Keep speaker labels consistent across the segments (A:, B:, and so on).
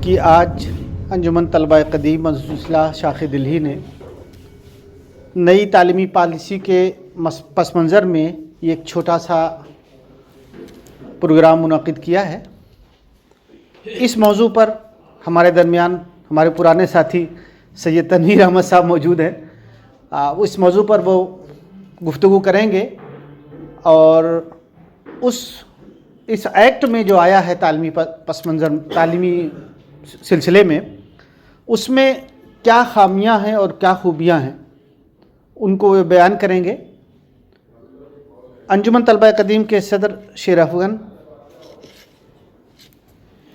A: कि आज अंजुमन तलबा क़दीम इस्लाह शाख़ दिल्ली ने नई तालीमी पॉलिसी के पस मंज़र में ये एक छोटा सा प्रोग्राम मुनक़िद किया है। इस मौजू पर हमारे दरमियान हमारे पुराने साथी सैयद तनवीर अहमद साहब मौजूद हैं। इस मौजू पर वो गुफ्तगू करेंगे और इस एक्ट में जो आया है तालीमी पस मंज़र तालीमी सिलसिले में, उसमें क्या खामियां हैं और क्या खूबियां हैं, उनको वे बयान करेंगे। अंजुमन तलबा क़दीम के सदर शेर अफ़ग़न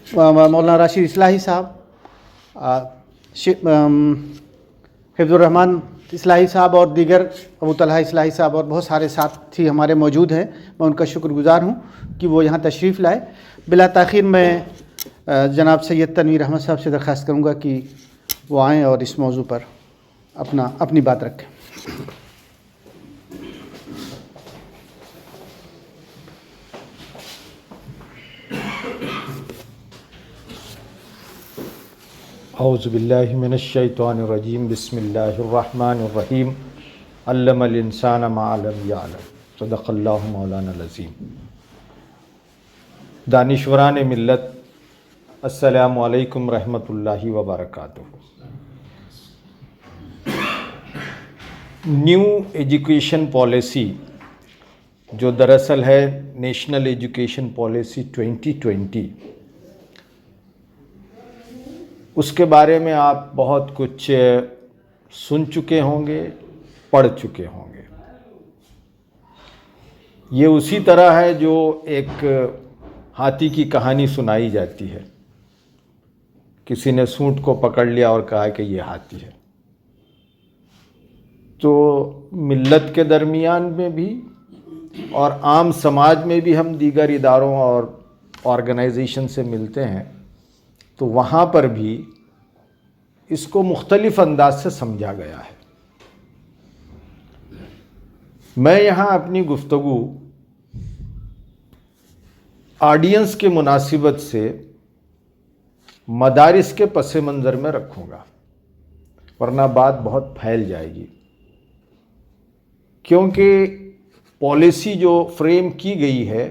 A: मौलाना राशिद इस्लाही साहब, हिफ्ज़ुर रहमान इस्लाही साहब और दीगर अबू तलहा इस्लाही साहब और बहुत सारे साथी हमारे मौजूद हैं। मैं उनका शुक्रगुज़ार हूँ कि वो यहाँ तशरीफ़ लाए। बिला ताख़ीर मैं जनाब सैयद तनवीर अहमद साहब से दरख्वास्त करूँगा कि वो आएँ और इस मौजू पर अपनी बात रखें।
B: औज़ु बिल्लाहि मिनश्शैतानिर्रजीम बिस्मिल्लाहिर्रहमानिर्रहीम अल्लमल इंसान मा लम यअलम सदक़ल्लाहु मौलाना अज़ीम। दानिश्वरान मिल्लत, अस्सलामु अलैकुम रहमतुल्लाहि व बरकातुहू। न्यू एजुकेशन पॉलिसी जो दरअसल है नेशनल एजुकेशन पॉलिसी 2020, उसके बारे में आप बहुत कुछ सुन चुके होंगे, पढ़ चुके होंगे। ये उसी तरह है जो एक हाथी की कहानी सुनाई जाती है। किसी ने सूंड को पकड़ लिया और कहा कि ये हाथी है। तो मिल्लत के दरमियान में भी और आम समाज में भी हम दीगर इदारों और ऑर्गेनाइजेशन से मिलते हैं, तो वहाँ पर भी इसको मुख्तलिफ अंदाज से समझा गया है। मैं यहाँ अपनी गुफ्तगू ऑडियंस के मुनासिबत से मदारिस के पस मंज़र में रखूँगा, वरना बात बहुत फैल जाएगी। क्योंकि पॉलिसी जो फ्रेम की गई है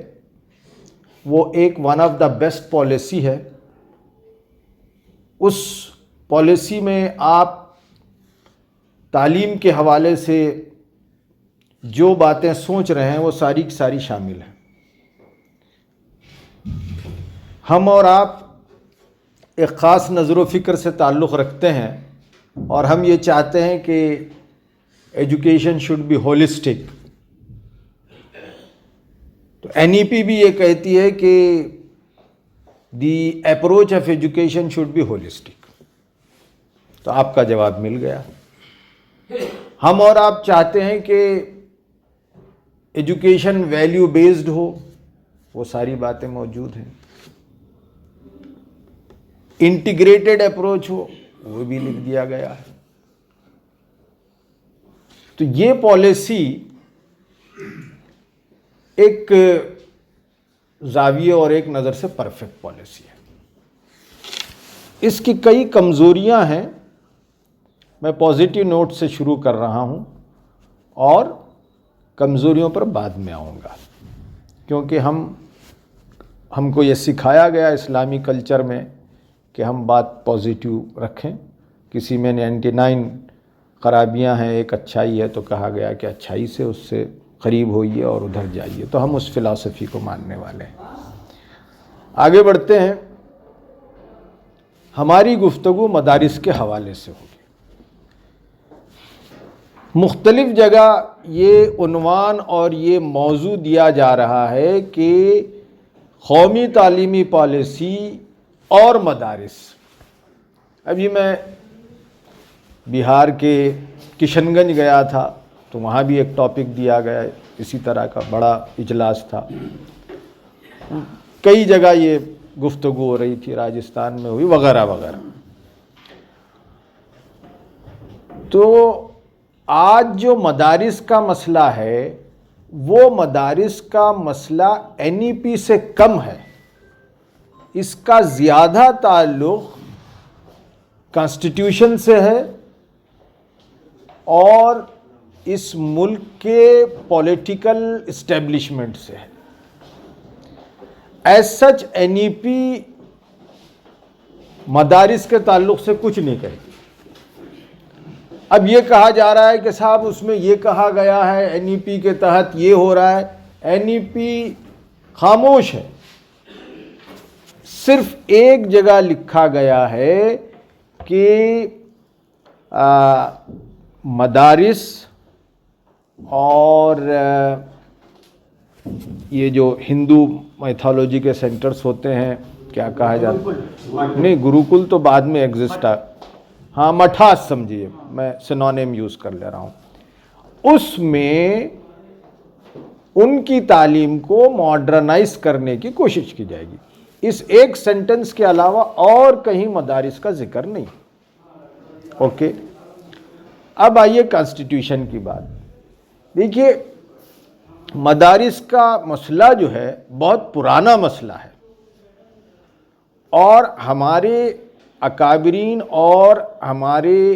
B: वो एक one of the best policy है। उस पॉलिसी में आप तालीम के हवाले से जो बातें सोच रहे हैं वो सारी की सारी शामिल हैं। हम और आप एक ख़ास नज़र फ़िक्र से ताल्लुक़ रखते हैं और हम ये चाहते हैं कि एजुकेशन शुड बी होलिस्टिक। तो NEP भी ये कहती है कि the approach of education should be holistic. तो आपका जवाब मिल गया। हम और आप चाहते हैं कि एजुकेशन वैल्यू बेस्ड हो, वो सारी बातें मौजूद हैं। इंटीग्रेटेड अप्रोच हो, वो भी लिख दिया गया है। तो ये पॉलिसी एक जाविये और एक नज़र से परफेक्ट पॉलिसी है। इसकी कई कमज़ोरियां हैं। मैं पॉजिटिव नोट से शुरू कर रहा हूं और कमज़ोरियों पर बाद में आऊँगा, क्योंकि हमको ये सिखाया गया इस्लामी कल्चर में कि हम बात पॉजिटिव रखें। किसी में 99 खराबियां हैं, एक अच्छाई है, तो कहा गया कि अच्छाई से उससे करीब होइए और उधर जाइए। तो हम उस फ़िलासफ़ी को मानने वाले हैं। आगे बढ़ते हैं। हमारी गुफ्तगू मदारिस के हवाले से होगी। मुख्तलिफ़ जगह ये उन्वान और ये मौजू दिया जा रहा है कि कौमी तालीमी पॉलिसी और मदारिस। अभी मैं बिहार के किशनगंज गया था, तो वहाँ भी एक टॉपिक दिया गया, इसी तरह का बड़ा इजलास था। कई जगह ये गुफ्तगू हो रही थी, राजस्थान में हुई वगैरह वगैरह। तो आज जो मदारिस का मसला है वो मदारिस का मसला NEP से कम है। इसका ज़्यादा ताल्लुक़ कॉन्स्टिट्यूशन से है और इस मुल्क के पॉलिटिकल इस्टेब्लिशमेंट से है। एज सच एनईपी मदारिस के ताल्लुक से कुछ नहीं कहती। अब ये कहा जा रहा है कि साहब उसमें ये कहा गया है, एनईपी के तहत ये हो रहा है। एनईपी खामोश है। सिर्फ एक जगह लिखा गया है कि मदारिस और ये जो हिंदू मैथोलॉजी के सेंटर्स होते हैं, क्या कहा जाता है, नहीं गुरुकुल तो बाद में एग्जिस्ट है, हाँ मठास समझिए, मैं सिनोनिम यूज़ कर ले रहा हूँ, उसमें उनकी तालीम को मॉडर्नाइज करने की कोशिश की जाएगी। इस एक सेंटेंस के अलावा और कहीं मदारिस का जिक्र नहीं। ओके, अब आइए कॉन्स्टिट्यूशन की बात। देखिए, मदारिस का मसला जो है बहुत पुराना मसला है और हमारे अकाबरीन और हमारे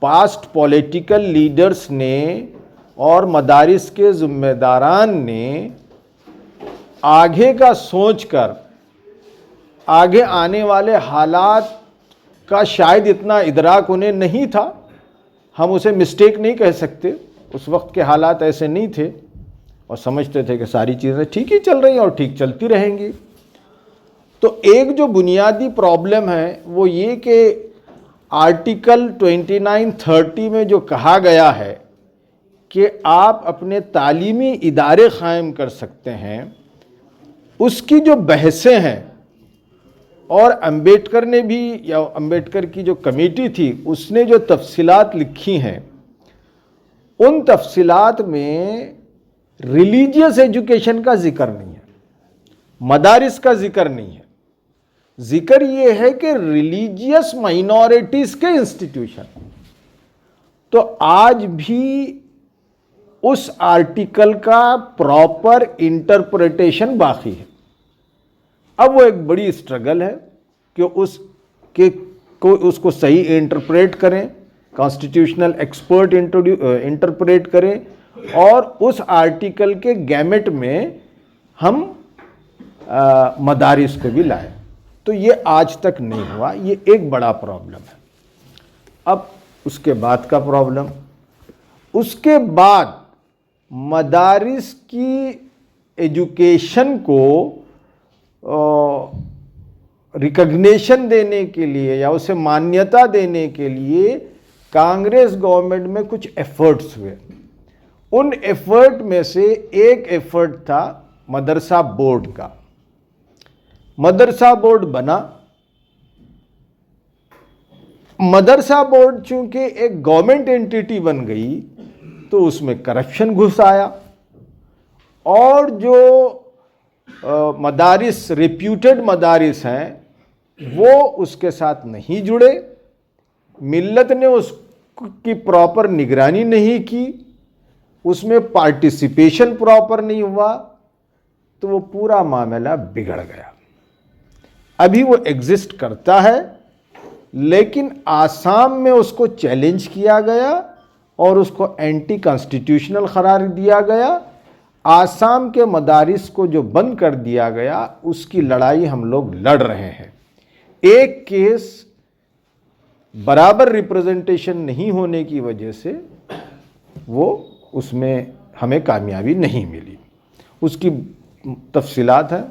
B: पास्ट पॉलिटिकल लीडर्स ने और मदारिस के ज़िम्मेदारान ने आगे का सोचकर आगे आने वाले हालात का शायद इतना इदराक उन्हें नहीं था। हम उसे मिस्टेक नहीं कह सकते, उस वक्त के हालात ऐसे नहीं थे और समझते थे कि सारी चीज़ें ठीक ही चल रही हैं और ठीक चलती रहेंगी। तो एक जो बुनियादी प्रॉब्लम है वो ये कि आर्टिकल 2930 में जो कहा गया है कि आप अपने तालीमी इदारे क़ायम कर सकते हैं, उसकी जो बहसें हैं, और अंबेडकर ने भी, या अंबेडकर की जो कमेटी थी उसने जो तफसीलात लिखी हैं, उन तफसीलात में रिलीजियस एजुकेशन का जिक्र नहीं है, मदारिस का जिक्र नहीं है। जिक्र ये है कि रिलीजियस माइनॉरिटीज के इंस्टीट्यूशन। तो आज भी उस आर्टिकल का प्रॉपर इंटरप्रिटेशन बाकी है। अब वो एक बड़ी स्ट्रगल है कि उसको सही इंटरप्रेट करें, कॉन्स्टिट्यूशनल एक्सपर्ट इंटरप्रेट करें और उस आर्टिकल के गैमेट में हम मदारिस को भी लाएं। तो ये आज तक नहीं हुआ, ये एक बड़ा प्रॉब्लम है। अब उसके बाद का प्रॉब्लम, उसके बाद मदारिस की एजुकेशन को रिकग्निशन देने के लिए या उसे मान्यता देने के लिए कांग्रेस गवर्नमेंट में कुछ एफर्ट्स हुए। उन एफर्ट में से एक एफर्ट था मदरसा बोर्ड का। मदरसा बोर्ड बना। मदरसा बोर्ड चूंकि एक गवर्नमेंट एंटिटी बन गई तो उसमें करप्शन घुस आया और जो मदारिस, रेप्यूटेड मदारिस हैं, वो उसके साथ नहीं जुड़े। मिल्लत ने उसकी प्रॉपर निगरानी नहीं की, उसमें पार्टिसिपेशन प्रॉपर नहीं हुआ, तो वो पूरा मामला बिगड़ गया। अभी वो एग्जिस्ट करता है, लेकिन आसाम में उसको चैलेंज किया गया और उसको एंटी कॉन्स्टिट्यूशनल करार दिया गया। आसाम के मदारिस को जो बंद कर दिया गया, उसकी लड़ाई हम लोग लड़ रहे हैं। एक केस बराबर रिप्रेजेंटेशन नहीं होने की वजह से वो उसमें हमें कामयाबी नहीं मिली। उसकी तफसीलात हैं,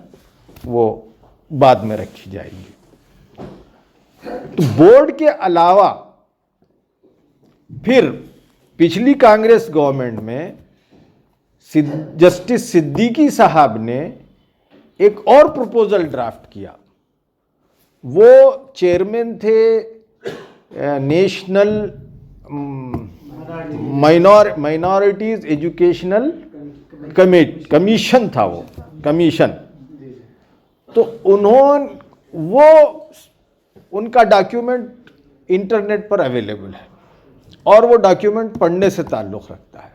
B: वो बाद में रखी जाएगी। तो बोर्ड के अलावा फिर पिछली कांग्रेस गवर्नमेंट में जस्टिस सिद्दीकी साहब ने एक और प्रपोजल ड्राफ्ट किया। वो चेयरमैन थे नेशनल माइनॉरिटीज एजुकेशनल कमीशन था वो कमीशन। तो उनका डॉक्यूमेंट इंटरनेट पर अवेलेबल है और वो डॉक्यूमेंट पढ़ने से ताल्लुक़ रखता है।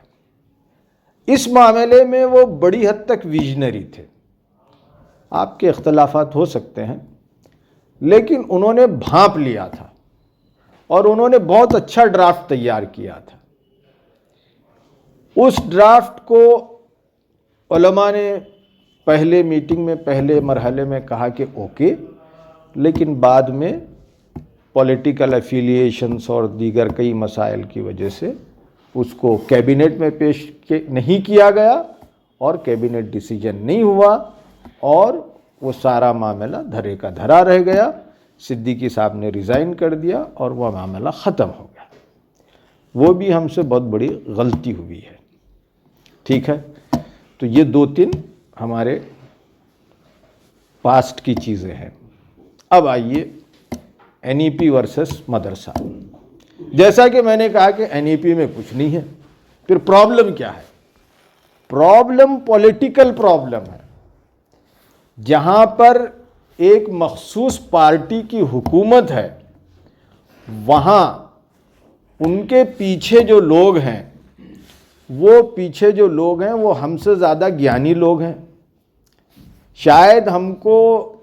B: इस मामले में वो बड़ी हद तक विजनरी थे। आपके इख्तलाफात हो सकते हैं, लेकिन उन्होंने भांप लिया था और उन्होंने बहुत अच्छा ड्राफ्ट तैयार किया था। उस ड्राफ्ट को उलमा ने पहले मीटिंग में, पहले मरहले में कहा कि ओके, लेकिन बाद में पॉलिटिकल एफिलिएशंस और दीगर कई मसाइल की वजह से उसको कैबिनेट में पेश नहीं किया गया और कैबिनेट डिसीजन नहीं हुआ और वो सारा मामला धरे का धरा रह गया। सिद्दीकी साहब ने रिज़ाइन कर दिया और वह मामला ख़त्म हो गया। वो भी हमसे बहुत बड़ी गलती हुई है। ठीक है, तो ये 2-3 हमारे पास्ट की चीज़ें हैं। अब आइए एनईपी वर्सेस मदरसा। जैसा कि मैंने कहा कि एनईपी में कुछ नहीं है, फिर प्रॉब्लम क्या है? प्रॉब्लम पॉलिटिकल प्रॉब्लम है, जहां पर एक मखसूस पार्टी की हुकूमत है, वहां उनके पीछे जो लोग हैं, वो हमसे ज़्यादा ज्ञानी लोग हैं। शायद हमको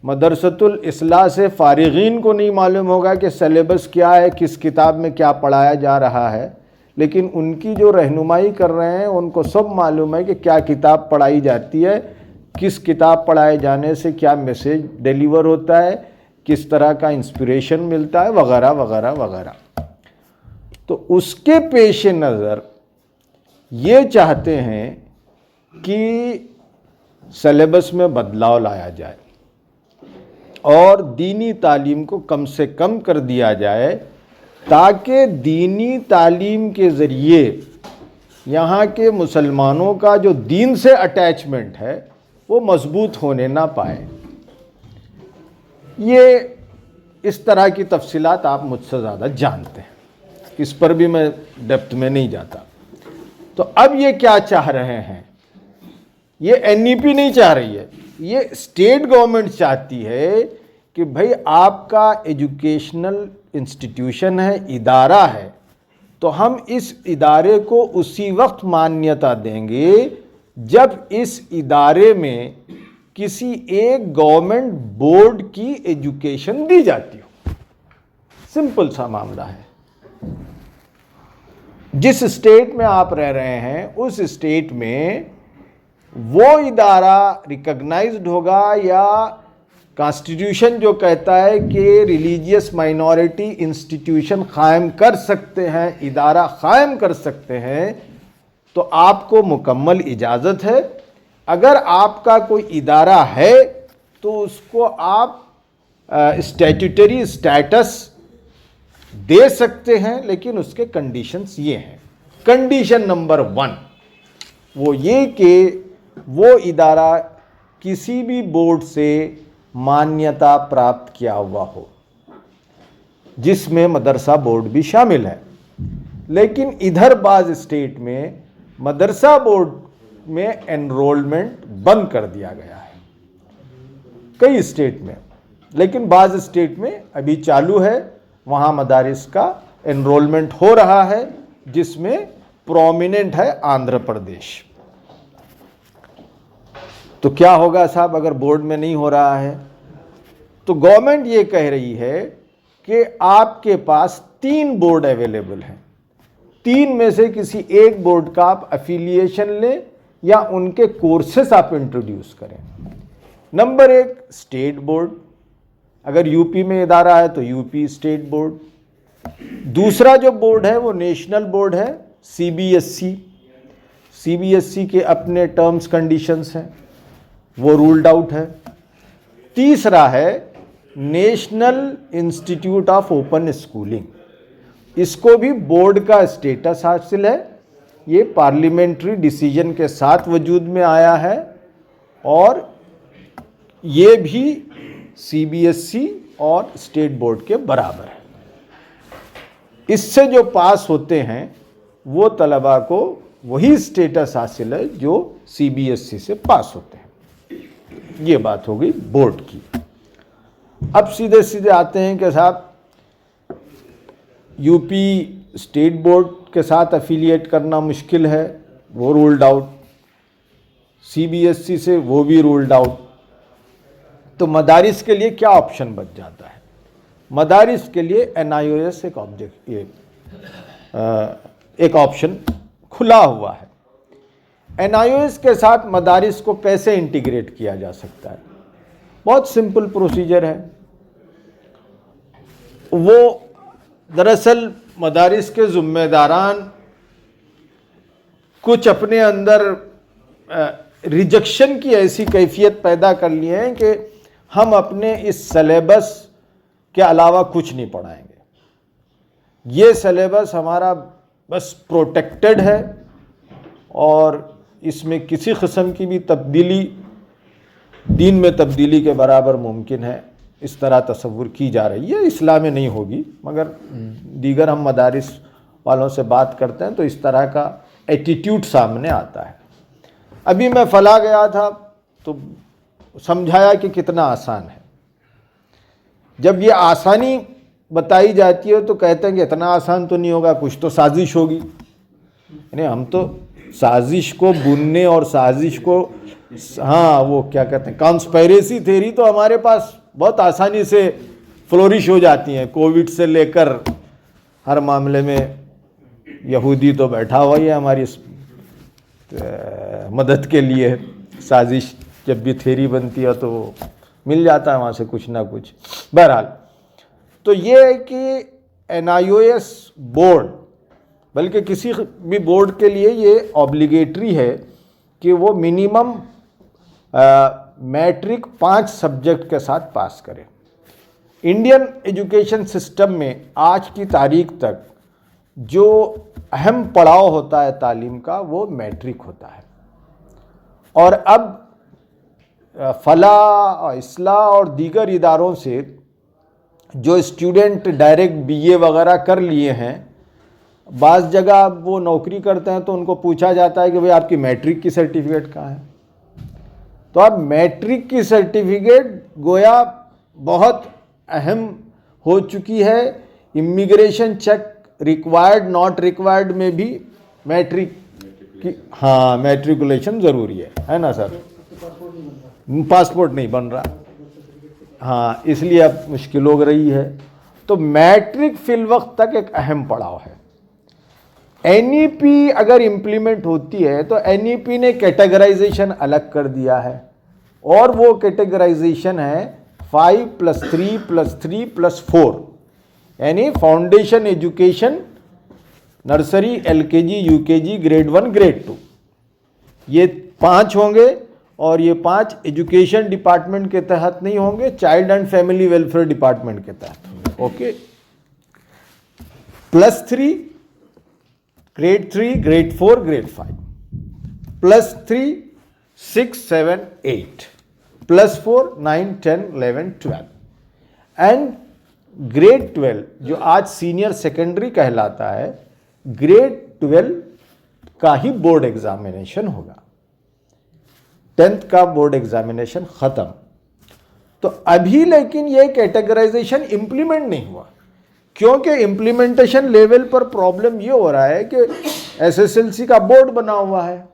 B: मदरसतुल इस्लाह से फारिगीन को नहीं मालूम होगा कि सिलेबस क्या है, किस किताब में क्या पढ़ाया जा रहा है, लेकिन उनकी जो रहनुमाई कर रहे हैं उनको सब मालूम है कि क्या किताब पढ़ाई जाती है, किस किताब पढ़ाए जाने से क्या मैसेज डिलीवर होता है, किस तरह का इंस्पिरेशन मिलता है, वगैरह वगैरह वगैरह। तो उसके पेश नज़र ये चाहते हैं कि सिलेबस में बदलाव लाया जाए और दीनी तालीम को कम से कम कर दिया जाए, ताकि दीनी तालीम के ज़रिए यहाँ के मुसलमानों का जो दीन से अटैचमेंट है वो मजबूत होने ना पाए। ये इस तरह की तफसीलात आप मुझसे ज़्यादा जानते हैं, इस पर भी मैं डेप्थ में नहीं जाता। तो अब ये क्या चाह रहे हैं? ये एनईपी नहीं चाह रही है, ये स्टेट गवर्नमेंट चाहती है कि भाई आपका एजुकेशनल इंस्टीट्यूशन है, इदारा है, तो हम इस इदारे को उसी वक्त मान्यता देंगे जब इस इदारे में किसी एक गवर्नमेंट बोर्ड की एजुकेशन दी जाती हो। सिंपल सा मामला है। जिस स्टेट में आप रह रहे हैं उस स्टेट में वो इदारा रिकॉग्नाइज्ड होगा, या कॉन्स्टिट्यूशन जो कहता है कि रिलीजियस माइनॉरिटी इंस्टीट्यूशन कायम कर सकते हैं, इदारा कायम कर सकते हैं, तो आपको मुकम्मल इजाज़त है। अगर आपका कोई इदारा है तो उसको आप स्टैट्यूटरी स्टेटस दे सकते हैं, लेकिन उसके कंडीशंस ये हैं। कंडीशन नंबर 1 वो ये कि वो इदारा किसी भी बोर्ड से मान्यता प्राप्त किया हुआ हो, जिसमें मदरसा बोर्ड भी शामिल है। लेकिन इधर बाज़ स्टेट में मदरसा बोर्ड में एनरोलमेंट बंद कर दिया गया है, कई स्टेट में, लेकिन बाज़ स्टेट में अभी चालू है। वहाँ मदारिस का एनरोलमेंट हो रहा है, जिसमें प्रोमिनेंट है आंध्र प्रदेश। तो क्या होगा साहब अगर बोर्ड में नहीं हो रहा है? तो गवर्नमेंट ये कह रही है कि आपके पास 3 बोर्ड अवेलेबल हैं, 3 में से किसी एक बोर्ड का आप एफिलिएशन लें या उनके कोर्सेस आप इंट्रोड्यूस करें। नंबर 1 स्टेट बोर्ड, अगर यूपी में इदारा है तो यूपी स्टेट बोर्ड। दूसरा जो बोर्ड है वो नेशनल बोर्ड है, सीबीएसई। सीबीएसई के अपने टर्म्स कंडीशंस हैं, वो रूल्ड आउट है। तीसरा है national institute of open schooling, इसको भी बोर्ड का स्टेटस हासिल है। ये पार्लियामेंट्री डिसीजन के साथ वजूद में आया है और ये भी सीबीएसई और स्टेट बोर्ड के बराबर है। इससे जो पास होते हैं वो तलबा को वही स्टेटस हासिल है जो सीबीएसई से पास होते हैं। ये बात हो गई बोर्ड की। अब सीधे सीधे आते हैं कि साहब यूपी स्टेट बोर्ड के साथ एफिलिएट करना मुश्किल है, वो रूल्ड आउट। सीबीएसई से वो भी रूल्ड आउट। तो मदारिस के लिए क्या ऑप्शन बच जाता है? मदारिस के लिए NIOS एक ऑप्शन खुला हुआ है। NIOS के साथ मदारिस को कैसे इंटीग्रेट किया जा सकता है? बहुत सिंपल प्रोसीजर है। वो दरअसल मदारिस के ज़िम्मेदारान कुछ अपने अंदर रिजेक्शन की ऐसी कैफियत पैदा कर लिए हैं कि हम अपने इस सिलेबस के अलावा कुछ नहीं पढ़ाएंगे। ये सिलेबस हमारा बस प्रोटेक्टेड है और इसमें किसी किस्म की भी तब्दीली दीन में तब्दीली के बराबर मुमकिन है, इस तरह तसव्वुर की जा रही है। इस्लाम में नहीं होगी, मगर दीगर हम मदारिस वालों से बात करते हैं तो इस तरह का एटीट्यूड सामने आता है। अभी मैं फला गया था तो समझाया कि कितना आसान है। जब ये आसानी बताई जाती है तो कहते हैं कि इतना आसान तो नहीं होगा, कुछ तो साजिश होगी। यानी हम तो साजिश को बुनने और साजिश को, हाँ वो क्या कहते हैं, कॉन्स्पिरेसी थ्योरी तो हमारे पास बहुत आसानी से फ्लोरिश हो जाती हैं। कोविड से लेकर हर मामले में यहूदी तो बैठा हुआ ही है हमारी मदद के लिए। साजिश जब भी थ्योरी बनती है तो मिल जाता है वहाँ से कुछ ना कुछ। बहरहाल तो ये है कि NIOS बोर्ड, बल्कि किसी भी बोर्ड के लिए ये ऑब्लिगेटरी है कि वो मिनिमम मैट्रिक 5 सब्जेक्ट के साथ पास करे। इंडियन एजुकेशन सिस्टम में आज की तारीख तक जो अहम पड़ाव होता है तालीम का वो मैट्रिक होता है। और अब फला, इस्लाह और दीगर इदारों से जो स्टूडेंट डायरेक्ट BA वगैरह कर लिए हैं, बाज़ जगह वो नौकरी करते हैं तो उनको पूछा जाता है कि भाई आपकी मैट्रिक की सर्टिफिकेट कहाँ है। तो अब मैट्रिक की सर्टिफिकेट गोया बहुत अहम हो चुकी है। Immigration check required not required में भी मैट्रिक की, हाँ मैट्रिकुलेशन ज़रूरी है ना सर? पासपोर्ट नहीं बन रहा, हाँ इसलिए अब मुश्किल हो रही है। तो मैट्रिक फिल वक्त तक एक अहम पड़ाव है। NEP अगर इम्प्लीमेंट होती है तो NEP ने कैटेगराइजेशन अलग कर दिया है और वो कैटेगराइजेशन है 5+3+3+4, यानी foundation education, nursery, LKG, UKG, grade 1, grade 2, ये 5 होंगे। और ये 5 एजुकेशन डिपार्टमेंट के तहत नहीं होंगे, child and family welfare department के तहत होंगे। Okay, +3 grade 3, grade 4, grade 5, +3 6, 7, 8, +4 9, 10, 11, 12 and grade 12 जो आज सीनियर सेकेंडरी कहलाता है, ग्रेड 12 का ही बोर्ड एग्जामिनेशन होगा। 10th का बोर्ड एग्जामिनेशन खत्म। तो अभी लेकिन ये कैटेगराइजेशन इंप्लीमेंट नहीं हुआ, क्योंकि इंप्लीमेंटेशन लेवल पर प्रॉब्लम ये हो रहा है कि SSLC का बोर्ड बना हुआ है,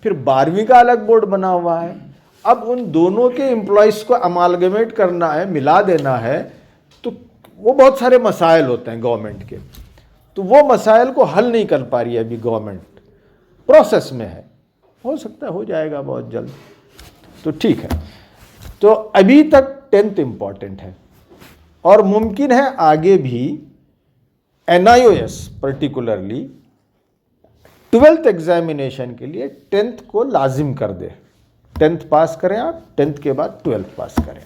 B: फिर 12वीं का अलग बोर्ड बना हुआ है। अब उन दोनों के एम्प्लॉयज़ को अमालगमेट करना है, मिला देना है, तो वो बहुत सारे मसाइल होते हैं गवर्नमेंट के। तो वो मसाइल को हल नहीं कर पा रही है अभी गवर्नमेंट, प्रोसेस में है, हो सकता है हो जाएगा बहुत जल्द। तो ठीक है, तो अभी तक 10th इम्पॉर्टेंट है और मुमकिन है आगे भी NIOS पर्टिकुलरली 12th एग्जामिनेशन के लिए 10th को लाजिम कर दे। 10th पास करें आप, 10th के बाद 12th पास करें।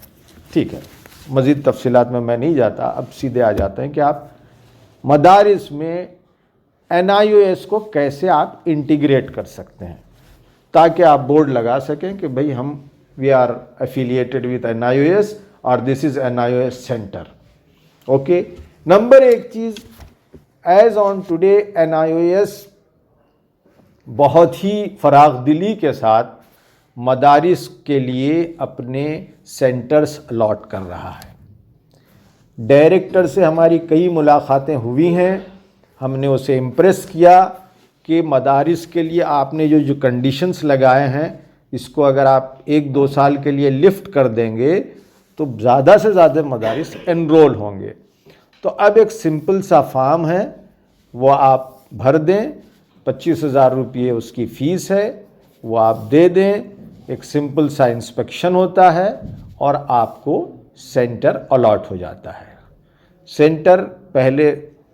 B: ठीक है, मज़ीद तफसीलात में मैं नहीं जाता, अब सीधे आ जाते हैं कि आप मदारिस में NIOS को कैसे आप इंटीग्रेट कर सकते हैं ताकि आप बोर्ड लगा सकें कि भाई हम we are affiliated with NIOS और this is NIOS centre. Okay, number एक चीज़, एज ऑन टुडे NIOS बहुत ही फराग दिली के साथ मदारिस के लिए अपने सेंटर्स अलॉट कर रहा है। डायरेक्टर से हमारी कई मुलाकातें हुई हैं, हमने उसे इम्प्रेस किया कि मदारिस के लिए आपने जो कंडीशंस लगाए हैं, इसको अगर आप 1-2 साल के लिए लिफ्ट कर देंगे तो ज़्यादा से ज़्यादा मदारिस एनरोल होंगे। तो अब एक सिंपल सा फॉर्म है, वो आप भर दें, 25,000 रुपये उसकी फ़ीस है, वो आप दे दें, एक सिंपल सा इंस्पेक्शन होता है और आपको सेंटर अलॉट हो जाता है। सेंटर पहले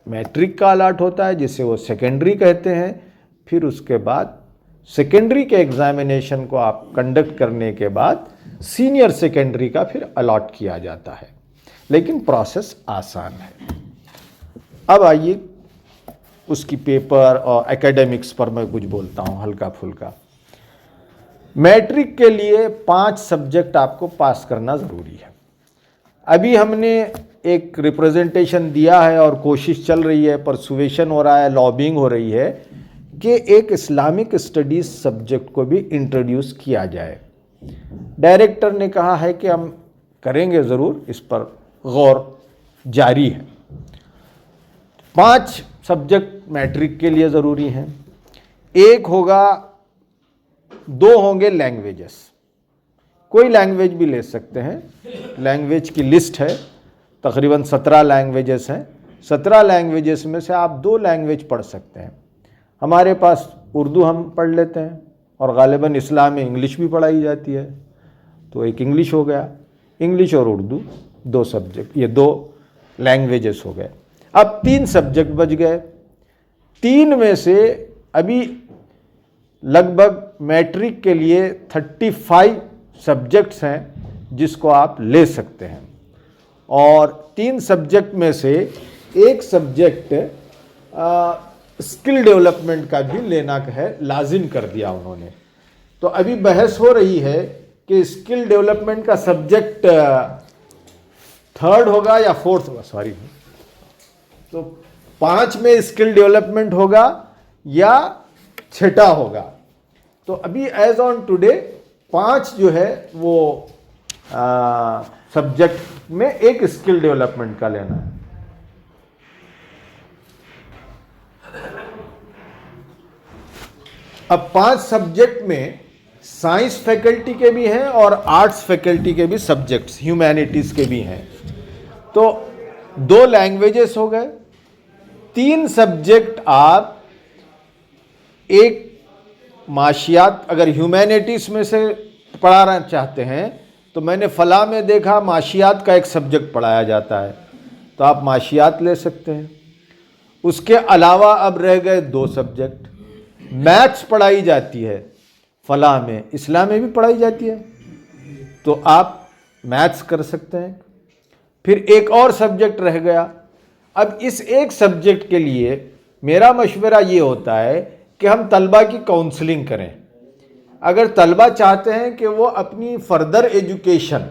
B: मैट्रिक का अलॉट होता है जिसे वो सेकेंडरी कहते हैं, फिर उसके बाद सेकेंडरी के एग्जामिनेशन को आप कंडक्ट करने के बाद सीनियर सेकेंडरी का फिर अलॉट किया जाता है, लेकिन प्रोसेस आसान है। अब आइए उसकी पेपर और एकेडमिक्स पर मैं कुछ बोलता हूँ हल्का फुल्का। मैट्रिक के लिए 5 सब्जेक्ट आपको पास करना ज़रूरी है। अभी हमने एक रिप्रेजेंटेशन दिया है और कोशिश चल रही है, परसुएशन हो रहा है, लॉबिंग हो रही है कि एक इस्लामिक स्टडीज़ सब्जेक्ट को भी इंट्रोड्यूस किया जाए। डायरेक्टर ने कहा है कि हम करेंगे ज़रूर, इस पर गौर जारी है। 5 सब्जेक्ट मैट्रिक के लिए ज़रूरी हैं। एक होगा, 2 होंगे लैंग्वेजेस, कोई लैंग्वेज भी ले सकते हैं। लैंग्वेज की लिस्ट है, तकरीबन 17 लैंग्वेजेस हैं। 17 लैंग्वेजेस में से आप 2 लैंग्वेज पढ़ सकते हैं। हमारे पास उर्दू हम पढ़ लेते हैं और ग़ालिबन इस्लाम में इंग्लिश भी पढ़ाई जाती है, तो एक इंग्लिश हो गया। इंग्लिश और उर्दू 2 सब्जेक्ट, ये 2 लैंग्वेजेस हो गए। अब 3 सब्जेक्ट बच गए। 3 में से अभी लगभग मैट्रिक के लिए 35 सब्जेक्ट्स हैं जिसको आप ले सकते हैं, और 3 सब्जेक्ट में से एक सब्जेक्ट स्किल डेवलपमेंट का भी लेना है, लाजिम कर दिया उन्होंने। तो अभी बहस हो रही है कि स्किल डेवलपमेंट का सब्जेक्ट 3rd होगा या 4th होगा, सॉरी। तो 5 में स्किल डेवलपमेंट होगा या 6ठा होगा। तो अभी एज ऑन टुडे 5 जो है वो सब्जेक्ट में एक स्किल डेवलपमेंट का लेना है। अब 5 सब्जेक्ट में साइंस फैकल्टी के भी हैं और आर्ट्स फैकल्टी के भी सब्जेक्ट्स, ह्यूमैनिटीज के भी हैं। तो 2 लैंग्वेजेस हो गए। 3 सब्जेक्ट आप, एक माशियात अगर ह्यूमैनिटीज में से पढ़ाना चाहते हैं तो मैंने फला में देखा माशियात का एक सब्जेक्ट पढ़ाया जाता है, तो आप माशियात ले सकते हैं। उसके अलावा अब रह गए 2 सब्जेक्ट। मैथ्स पढ़ाई जाती है फला में, इस्लाम में भी पढ़ाई जाती है, तो आप मैथ्स कर सकते हैं। फिर एक और सब्जेक्ट रह गया। अब इस एक सब्जेक्ट के लिए मेरा मशवरा ये होता है कि हम तलबा की काउंसलिंग करें। अगर तलबा चाहते हैं कि वो अपनी फर्दर एजुकेशन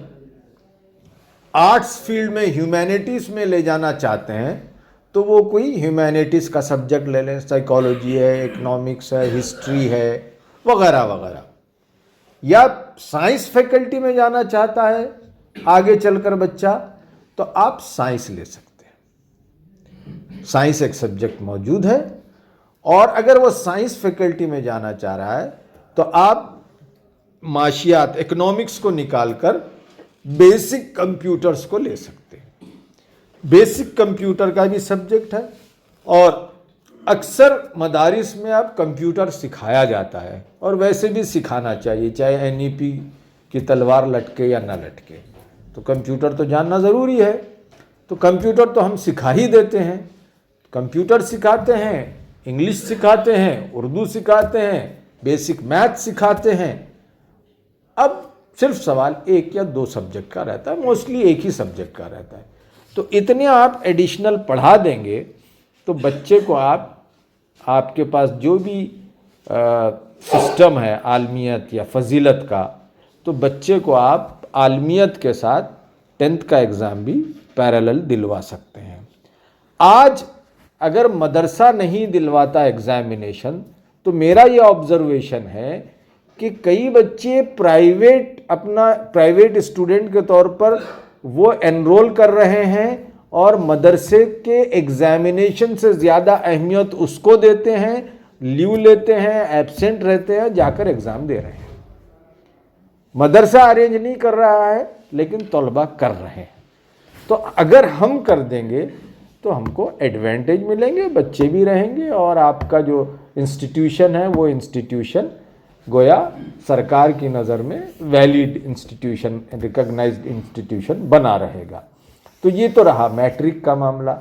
B: आर्ट्स फील्ड में, ह्यूमैनिटीज़ में ले जाना चाहते हैं, तो वो कोई ह्यूमैनिटीज़ का सब्जेक्ट ले लें, साइकोलॉजी है, इकोनॉमिक्स है, हिस्ट्री है, वगैरह वगैरह। या साइंस फैकल्टी में जाना चाहता है आगे चलकर बच्चा, तो आप साइंस ले सकते हैं। साइंस एक सब्जेक्ट मौजूद है। और अगर वो साइंस फैकल्टी में जाना चाह रहा है तो आप माशियात, इकोनॉमिक्स को निकालकर बेसिक कंप्यूटर्स को ले सकते हैं। बेसिक कंप्यूटर का भी सब्जेक्ट है, और अक्सर मदारिस में अब कंप्यूटर सिखाया जाता है, और वैसे भी सिखाना चाहिए, चाहे NEP की तलवार लटके या ना लटके। तो कंप्यूटर तो जानना ज़रूरी है। तो कंप्यूटर तो हम सिखा ही देते हैं। कंप्यूटर सिखाते हैं, इंग्लिश सिखाते हैं, उर्दू सिखाते हैं, बेसिक मैथ सिखाते हैं। अब सिर्फ सवाल 1 या 2 सब्जेक्ट का रहता है, मोस्टली एक ही सब्जेक्ट का रहता है। तो इतने आप एडिशनल पढ़ा देंगे तो बच्चे को आपके पास जो भी सिस्टम है आलमियत या फजीलत का, तो बच्चे को आप आलमियत के साथ 10th का एग्ज़ाम भी पैरेलल दिलवा सकते हैं। आज अगर मदरसा नहीं दिलवाता एग्ज़ामिनेशन, तो मेरा ये ऑब्ज़र्वेशन है कि कई बच्चे प्राइवेट स्टूडेंट के तौर पर वो एनरोल कर रहे हैं, और मदरसे के एग्ज़ामिनेशन से ज़्यादा अहमियत उसको देते हैं, लीव लेते हैं, एब्सेंट रहते हैं, जाकर एग्ज़ाम दे रहे हैं। मदरसा अरेंज नहीं कर रहा है लेकिन तलबा कर रहे हैं। तो अगर हम कर देंगे तो हमको एडवांटेज मिलेंगे, बच्चे भी रहेंगे और आपका जो इंस्टीट्यूशन है वो इंस्टीट्यूशन गोया सरकार की नज़र में वैलिड इंस्टीट्यूशन, रिकॉग्नाइज्ड इंस्टीट्यूशन बना रहेगा। तो ये तो रहा मैट्रिक का मामला।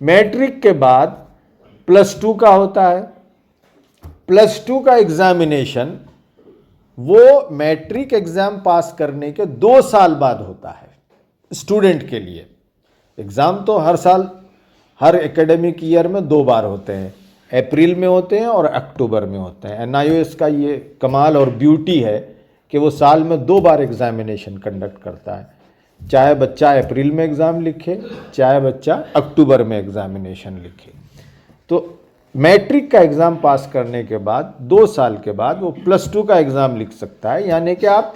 B: मैट्रिक के बाद +2 का होता है। +2 का एग्जामिनेशन वो मैट्रिक एग्ज़ाम पास करने के 2 साल बाद होता है। स्टूडेंट के लिए एग्ज़ाम तो हर साल, हर एकेडमिक ईयर में 2 बार होते हैं, अप्रैल में होते हैं और अक्टूबर में होते हैं। NIOS का ये कमाल और ब्यूटी है कि वो साल में 2 बार एग्ज़ामिनेशन कंडक्ट करता है, चाहे बच्चा अप्रैल में एग्ज़ाम लिखे, चाहे बच्चा अक्टूबर में एग्ज़ामिनेशन लिखे। तो मैट्रिक का एग्ज़ाम पास करने के बाद 2 साल के बाद वो +2 का एग्ज़ाम लिख सकता है। यानी कि आप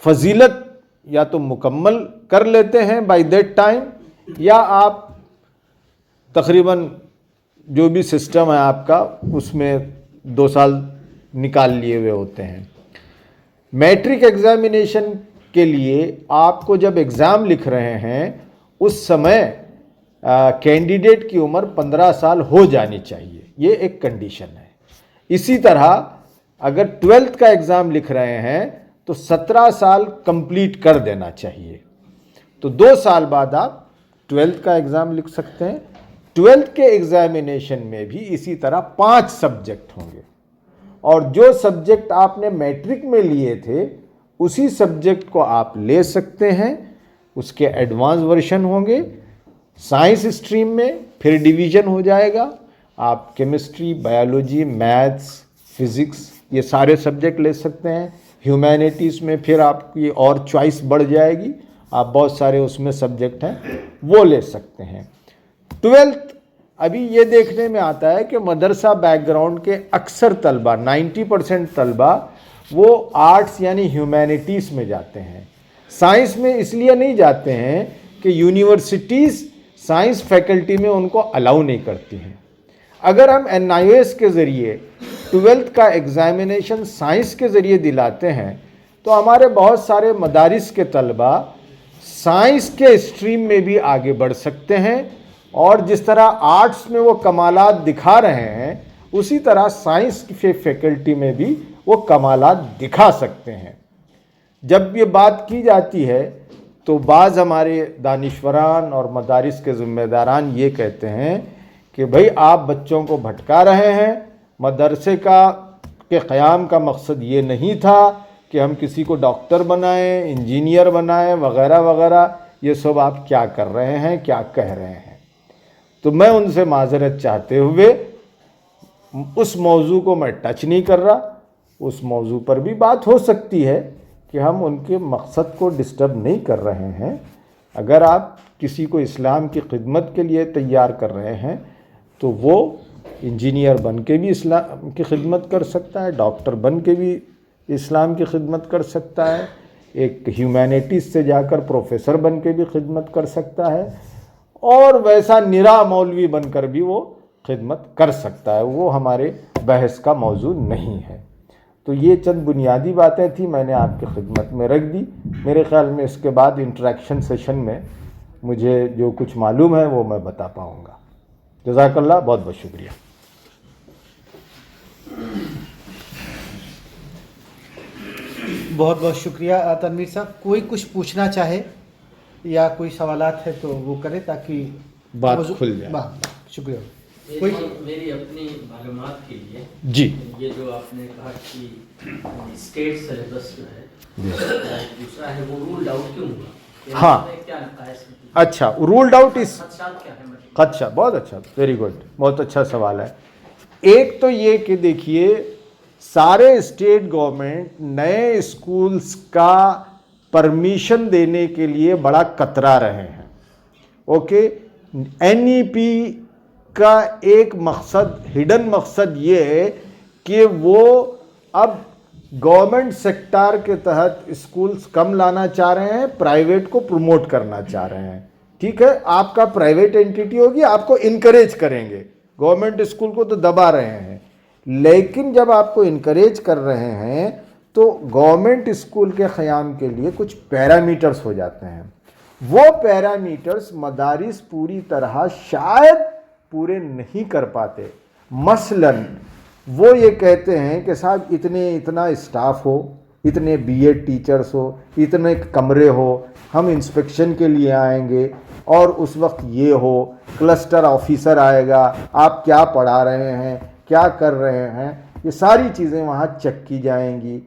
B: फजीलत या तो मुकम्मल कर लेते हैं बाय दैट टाइम, या आप तकरीबन जो भी सिस्टम है आपका उसमें 2 साल निकाल लिए हुए होते हैं। मैट्रिक एग्ज़ामिनेशन के लिए आपको जब एग्ज़ाम लिख रहे हैं उस समय कैंडिडेट की उम्र 15 साल हो जानी चाहिए, ये एक कंडीशन है। इसी तरह अगर 12th का एग्ज़ाम लिख रहे हैं तो 17 साल कंप्लीट कर देना चाहिए। तो 2 साल बाद आप 12th का एग्ज़ाम लिख सकते हैं। 12th के एग्ज़ामिनेशन में भी इसी तरह 5 सब्जेक्ट होंगे और जो सब्जेक्ट आपने मैट्रिक में लिए थे उसी सब्जेक्ट को आप ले सकते हैं। उसके एडवांस वर्जन होंगे। साइंस स्ट्रीम में फिर डिवीज़न हो जाएगा, आप केमिस्ट्री, बायोलॉजी, मैथ्स, फिज़िक्स ये सारे सब्जेक्ट ले सकते हैं। ह्यूमैनिटीज़ में फिर आपकी और चॉइस बढ़ जाएगी, आप बहुत सारे उसमें सब्जेक्ट हैं वो ले सकते हैं। 12th अभी ये देखने में आता है कि मदरसा बैकग्राउंड के अक्सर तलबा 90% तलबा वो आर्ट्स यानी ह्यूमैनिटीज़ में जाते हैं। साइंस में इसलिए नहीं जाते हैं कि यूनिवर्सिटीज़ साइंस फैकल्टी में उनको अलाउ नहीं करती हैं। अगर हम NIOS के ज़रिए 12th का एग्ज़ामिनेशन साइंस के ज़रिए दिलाते हैं तो हमारे बहुत सारे मदारिस के तलबा साइंस के स्ट्रीम में भी आगे बढ़ सकते हैं और जिस तरह आर्ट्स में वो कमालात दिखा रहे हैं उसी तरह साइंस की फैकल्टी में भी वो कमालात दिखा सकते हैं। जब ये बात की जाती है तो बाज़ हमारे दानिश्वरान और मदारिस के ज़िम्मेदारान ये कहते हैं कि भाई आप बच्चों को भटका रहे हैं, मदरसे के क़याम का मकसद ये नहीं था कि हम किसी को डॉक्टर बनाएं, इंजीनियर बनाएं वगैरह वगैरह, ये सब आप क्या कर रहे हैं, क्या कह रहे हैं। तो मैं उनसे माज़रत चाहते हुए उस मौजू को मैं टच नहीं कर रहा। उस मौजू पर भी बात हो सकती है कि हम उनके मकसद को डिस्टर्ब नहीं कर रहे हैं। अगर आप किसी को इस्लाम की खिदमत के लिए तैयार कर रहे हैं तो वो इंजीनियर बन के भी इस्लाम की खिदमत कर सकता है, डॉक्टर बन के भी इस्लाम की खिदमत कर सकता है, एक ह्यूमैनिटीज़ से जाकर प्रोफेसर बन के भी खिदमत कर सकता है और वैसा निरा मौलवी बनकर भी वो खिदमत कर सकता है। वो हमारे बहस का मौजू नहीं है। तो ये चंद बुनियादी बातें थी, मैंने आपकी खिदमत में रख दी। मेरे ख़्याल में इसके बाद इंटरेक्शन सेशन में मुझे जो कुछ मालूम है वो मैं बता पाऊँगा। जज़ाकल्लाह, बहुत बहुत शुक्रिया।
A: बहुत बहुत शुक्रिया तनवीर साहब। कोई कुछ पूछना चाहे या कोई सवालात है तो वो करे ताकि
B: बात खुल जाए।
A: शुक्रिया।
C: कोई मेरी अपनी मालूमात के लिए
B: जी,
C: ये जो आपने कहा कि स्टेट सिलेबस जो है दूसरा है वो रूल्ड आउट क्यों हुआ?
B: हाँ,
C: क्या लगता है?
B: अच्छा, रूल्ड आउट इस
C: खदशात क्या है?
B: अच्छा, बहुत अच्छा, वेरी गुड, बहुत अच्छा सवाल है। एक तो ये कि देखिए सारे स्टेट गवर्नमेंट नए स्कूल्स का परमिशन देने के लिए बड़ा कतरा रहे हैं। ओके, NEP का एक मकसद, हिडन मकसद ये है कि वो अब गवर्नमेंट सेक्टर के तहत स्कूल्स कम लाना चाह रहे हैं, प्राइवेट को प्रमोट करना चाह रहे हैं। ठीक है, आपका प्राइवेट एंटिटी होगी, आपको इनकरेज करेंगे। गवर्नमेंट स्कूल को तो दबा रहे हैं, लेकिन जब आपको इनकरेज कर रहे हैं तो गवर्नमेंट स्कूल के क़याम के लिए कुछ पैरामीटर्स हो जाते हैं। वो पैरामीटर्स मदारिस पूरी तरह शायद पूरे नहीं कर पाते। मसलन वो ये कहते हैं कि साहब इतना स्टाफ हो, इतने बीएड टीचर्स हो, इतने कमरे हो, हम इंस्पेक्शन के लिए आएंगे और उस वक्त ये हो, क्लस्टर ऑफिसर आएगा, आप क्या पढ़ा रहे हैं, क्या कर रहे हैं, ये सारी चीज़ें वहाँ चेक की जाएंगी।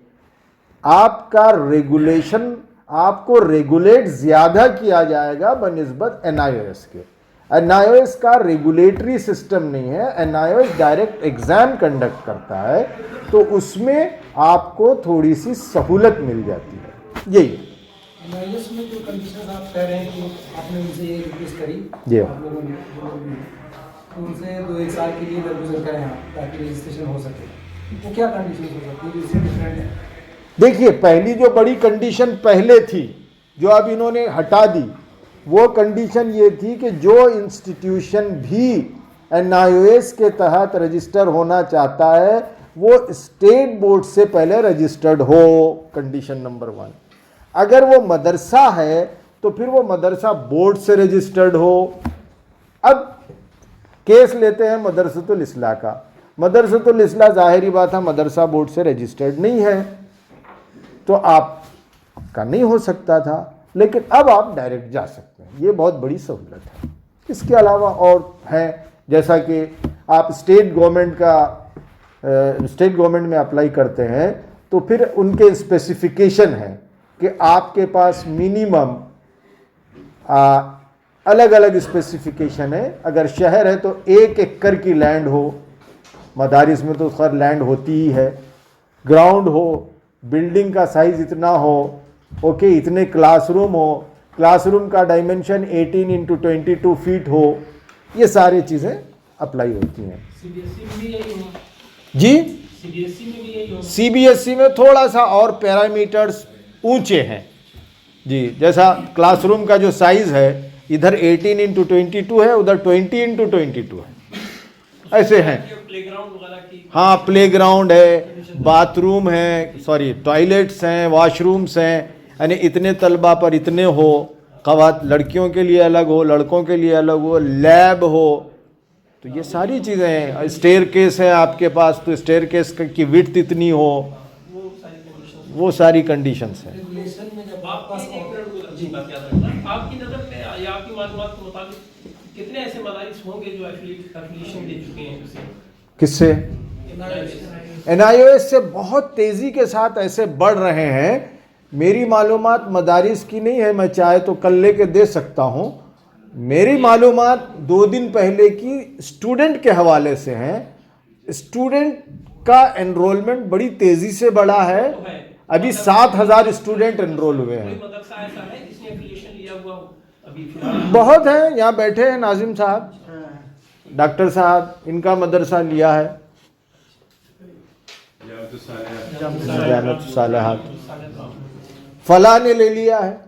B: आपका रेगुलेशन, आपको रेगुलेट ज़्यादा किया जाएगा बनिस्बत NIOS के। NIOS का रेगुलेटरी सिस्टम नहीं है, NIOS डायरेक्ट एग्ज़ाम कंडक्ट करता है, तो उसमें आपको थोड़ी सी सहूलत मिल जाती है। यही
D: NIOS में जो कंडीशन आप कह रहे हैं कि आपने उनसे ये रिक्वेस्ट करी,
B: जी,
D: आप लोगों ने तो उनसे 2-1 साल के लिए दरगुजर करें आप, ताकि रजिस्ट्रेशन हो सके, वो क्या कंडीशन हो सकती है जो इससे डिफरेंट है?
B: देखिए, पहली जो बड़ी कंडीशन पहले थी जो अब इन्होंने हटा दी, वो कंडीशन ये थी कि जो इंस्टीट्यूशन भी NIOS के तहत रजिस्टर होना चाहता है वो स्टेट बोर्ड से पहले रजिस्टर्ड हो, कंडीशन नंबर 1। अगर वो मदरसा है तो फिर वो मदरसा बोर्ड से रजिस्टर्ड हो। अब केस लेते हैं मदरसतुल इस्लाह का। मदरसतुल इस्लाह ज़ाहिरी बात है मदरसा बोर्ड से रजिस्टर्ड नहीं है, तो आपका नहीं हो सकता था, लेकिन अब आप डायरेक्ट जा सकते हैं। ये बहुत बड़ी सहूलत है। इसके अलावा और है, जैसा कि आप स्टेट गवर्नमेंट में अप्लाई करते हैं तो फिर उनके स्पेसिफिकेशन है कि आपके पास मिनिमम अलग अलग स्पेसिफिकेशन है। अगर शहर है तो 1 एकड़ की लैंड हो, मदारिस में तो खैर लैंड होती ही है, ग्राउंड हो, बिल्डिंग का साइज़ इतना हो, ओके, इतने क्लासरूम हो, क्लासरूम का डायमेंशन 18 × 22 फीट हो, ये सारी चीज़ें अप्लाई होती हैं।
C: CBSE में भी यही हो?
B: जी,
C: CBSE में भी यही हो?
B: CBSE में थोड़ा सा और पैरामीटर्स ऊंचे हैं जी। जैसा क्लासरूम का जो साइज़ है इधर 18 × 22 है, उधर 20 × 22 है, ऐसे हैं।
C: प्लेग्राउंड वगैरह की?
B: हाँ, प्लेग्राउंड है, बाथरूम है, सॉरी टॉयलेट्स हैं, वॉशरूम्स हैं, यानी इतने तलबा पर इतने हो, ख़वात लड़कियों के लिए अलग हो, लड़कों के लिए अलग हो, लैब हो, तो ये सारी चीज़ें हैं। स्टेयर केस है आपके पास तो स्टेयर केस की विड्थ इतनी हो, वो सारी कंडीशंस हैं।
D: रेगुलेशन में जब
C: आपकी नज़र में या आपकी मालूमात के मुताबिक कितने ऐसे मदारिस होंगे जो एफिलिएशन दे चुके हैं उसे?
B: किससे? NIOS से बहुत तेज़ी के साथ ऐसे बढ़ रहे हैं। मेरी मालूमात मदारिस की नहीं है, मैं चाहे तो कल लेके दे सकता हूँ। मेरी मालूमात 2 दिन पहले की स्टूडेंट के हवाले से हैं। स्टूडेंट का एनरोलमेंट बड़ी तेज़ी से बढ़ा है। अभी 7,000 स्टूडेंट एनरोल हुए हैं।
C: मदरसा ऐसा है जिसने एफिलिएशन लिया हुआ हो? अभी
B: बहुत है, यहाँ बैठे हैं नाजिम साहब, डॉक्टर साहब, इनका मदरसा लिया है, जामत सालहात। फला ने ले लिया है,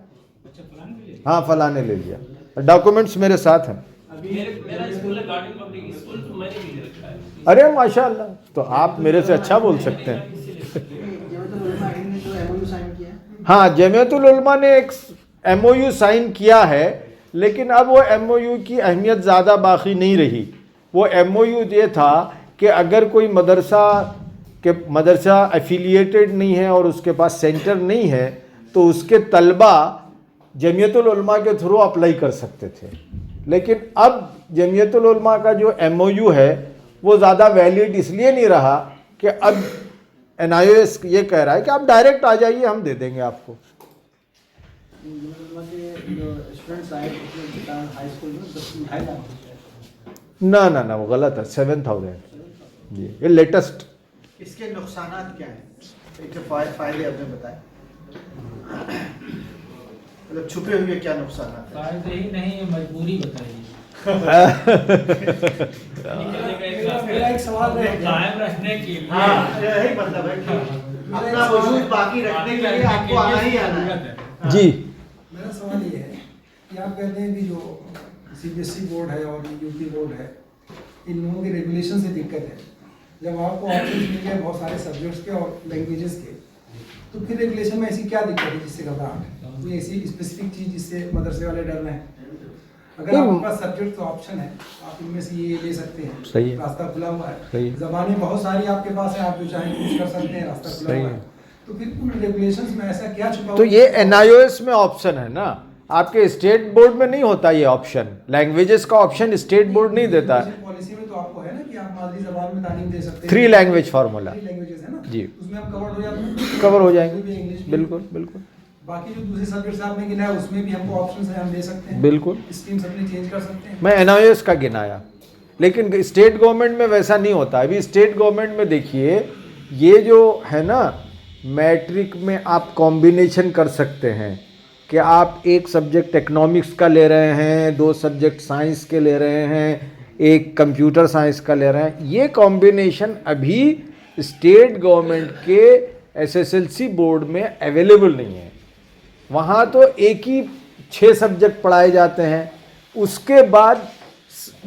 B: हाँ फला ने ले लिया, डॉक्यूमेंट्स मेरे साथ हैं।
C: मेरा स्कूल है गार्डन पब्लिक स्कूल, तो मैंने भी ले रखा है।
B: अरे माशाल्लाह, तो आप मेरे से अच्छा बोल सकते हैं। हाँ, जमीयतुल उलमा ने एक MOU साइन किया है, लेकिन अब वो MOU की अहमियत ज़्यादा बाकी नहीं रही। वो MOU ये था कि अगर कोई मदरसा एफिलिएटेड नहीं है और उसके पास सेंटर नहीं है तो उसके तलबा जमीयतुल उलमा के थ्रू अप्लाई कर सकते थे। लेकिन अब जमीयतुल उलमा का जो MOU है वो ज़्यादा वैलिड इसलिए नहीं रहा कि अब NIOS ये कह रहा है कि आप डायरेक्ट आ जाइए, हम दे देंगे आपको। ना ना ना, वो गलत है, 7,000 जी, ये लेटेस्ट।
A: इसके नुकसानात क्या हैं? एक फायदे आपने बताए, मतलब छुपे हुए क्या नुकसानात हैं?
D: फायदे ही नहीं, मजबूरी बताइए। मेरा एक सवाल है,
C: कायम रखने के लिए,
A: हाँ, यही मतलब है कि अपना वजूद बाकी रखने के लिए आपको आना ही आना है।
B: जी,
D: मेरा सवाल ये है कि आप कहते हैं कि जो CBSE बोर्ड है और UP बोर्ड है, इन लोगों के रेगुलेशन से दिक्कत है। जब आपको ऑप्शन मिल गए बहुत सारे सब्जेक्ट्स के और लैंग्वेजेस के, तो फिर रेगुलेशन में ऐसी क्या दिक्कत है जिससे घबराहट है? कोई ऐसी स्पेसिफिक चीज जिससे मदरसे वाले डर रहे हैं? अगर आपके पास सब्जेक्ट तो ऑप्शन है, आप इनमें से ये ले सकते हैं,
B: सही है,
D: रास्ता खुला हुआ है,
B: सही है,
D: जबानें बहुत सारी आपके पास है, आप जो चाहें चूज कर सकते हैं, रास्ता खुला
B: सही
D: हुआ
B: है।
D: है। तो फिर उन रेगुलेशंस में ऐसा क्या छुपा
B: तो
D: हुआ
B: ये NIOS में ऑप्शन है ना, आपके स्टेट बोर्ड में नहीं होता ये ऑप्शन। लैंग्वेजेस का ऑप्शन स्टेट बोर्ड नहीं देता।
D: पॉलिसी में तो आपको है ना कि आप मादरी जबान में तालीम दे सकते हैं।
B: 3 लैंग्वेज फार्मूला
D: 3 लैंग्वेजेस है ना
B: जी,
D: उसमें हम कवर हो जाते हैं,
B: कवर हो
D: इंग्लिश
B: जाएंगे,
D: भी।
B: बिल्कुल बिल्कुल
D: बाकी जो दूसरे सब्जेक्ट्स आपने गिनाया उसमें भी हमको ऑप्शंस है, हम दे सकते हैं,
B: बिल्कुल।
D: स्ट्रीम्स अपनी चेंज कर सकते हैं।
B: मैं NIOS का गिनाया, लेकिन स्टेट गवर्नमेंट में वैसा नहीं होता। अभी स्टेट गवर्नमेंट में देखिए, ये जो है ना, मैट्रिक में आप कॉम्बिनेशन कर सकते हैं कि आप एक सब्जेक्ट इकोनॉमिक्स का ले रहे हैं, 2 सब्जेक्ट साइंस के ले रहे हैं, एक कंप्यूटर साइंस का ले रहे हैं। ये कॉम्बिनेशन अभी स्टेट गवर्नमेंट के SSLC बोर्ड में अवेलेबल नहीं है। वहाँ तो एक ही 6 सब्जेक्ट पढ़ाए जाते हैं। उसके बाद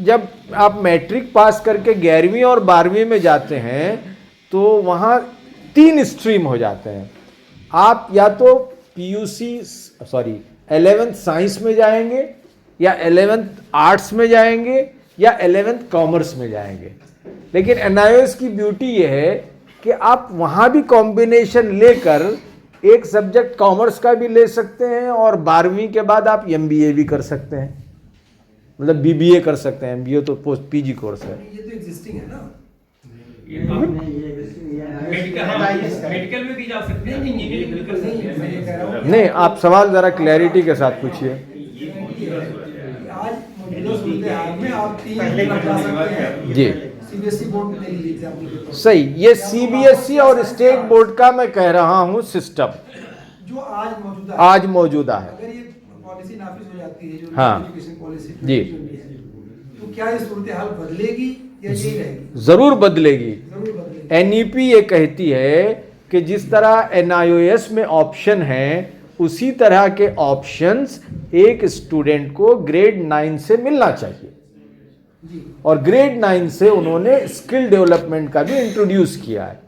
B: जब आप मैट्रिक पास करके 11वीं और 12वीं में जाते हैं तो वहाँ 3 स्ट्रीम हो जाते हैं। आप या तो PUC 11th साइंस में जाएंगे, या 11th आर्ट्स में जाएंगे, या 11th कॉमर्स में जाएंगे। लेकिन NIOS की ब्यूटी ये है कि आप वहाँ भी कॉम्बिनेशन लेकर एक सब्जेक्ट कॉमर्स का भी ले सकते हैं, और 12वीं के बाद आप MBA भी कर सकते हैं, मतलब BBA कर सकते हैं। MBA तो पोस्ट PG कोर्स है।
D: ये तो एग्जिस्टिंग है ना,
C: मेडिकल में भी जा सकते हैं, इंजीनियरिंग भी कर सकते हैं।
D: मैं ये कह रहा हूँ
B: नहीं, आप सवाल ज़रा क्लैरिटी के साथ पूछिए।
D: आज मौजूदा सूरत हाल में आप 3 तरफ जा सकते हैं
B: जी,
D: CBSE बोर्ड में ले लीजिए एग्जाम्पल के तौर पर।
B: सही। ये CBSE और स्टेट बोर्ड का मैं कह रहा हूँ सिस्टम
D: जो आज
B: मौजूदा है।
D: अगर ये पॉलिसी नाफिज हो जाती है, जो
B: हाँ।
D: एजुकेशन पॉलिसी
B: जी।
D: तो क्या ये सूरत हाल बदलेगी या यही रहेगी?
B: ज़रूर बदलेगी।
D: जरूर बदलेगी।
B: NEP ये कहती है कि जिस तरह NIOS में ऑप्शन हैं, उसी तरह के ऑप्शंस एक स्टूडेंट को ग्रेड 9 से मिलना चाहिए।
D: जी।
B: और ग्रेड 9 से उन्होंने स्किल डेवलपमेंट का भी इंट्रोड्यूस किया है।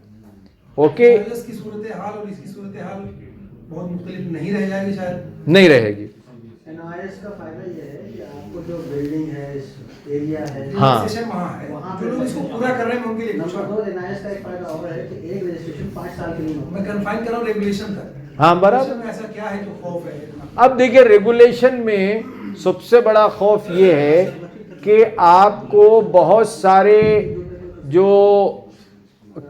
B: ओके,
D: की सूरत हाल और इसकी सूरत हाल बहुत मुख्तलिफ नहीं रह जाएगी शायद।
B: नहीं रहेगी।
E: NIOS का फायदा ये है कि आपको जो बिल्डिंग है, एरिया है,
B: हाँ।
D: रजिस्ट्रेशन वहाँ है,
E: वहाँ
D: जो लोग इसको पूरा कर रहे हैं मैं उनके लिए पूछ रहा
E: नंबर
D: हूँ।
E: 2 NIOS का एक फायदा और है कि एक रजिस्ट्रेशन 5 साल के लिए होता
D: मैं
E: है।
D: कन्फाइन कर रहा हूँ रेगुलेशन तक।
B: हाँ, बराबर।
D: रेगुलेशन में ऐसा क्या है जो खौफ है इतना?
B: अब देखिए, रेगुलेशन में सबसे बड़ा खौफ ये है कि आपको बहुत सारे जो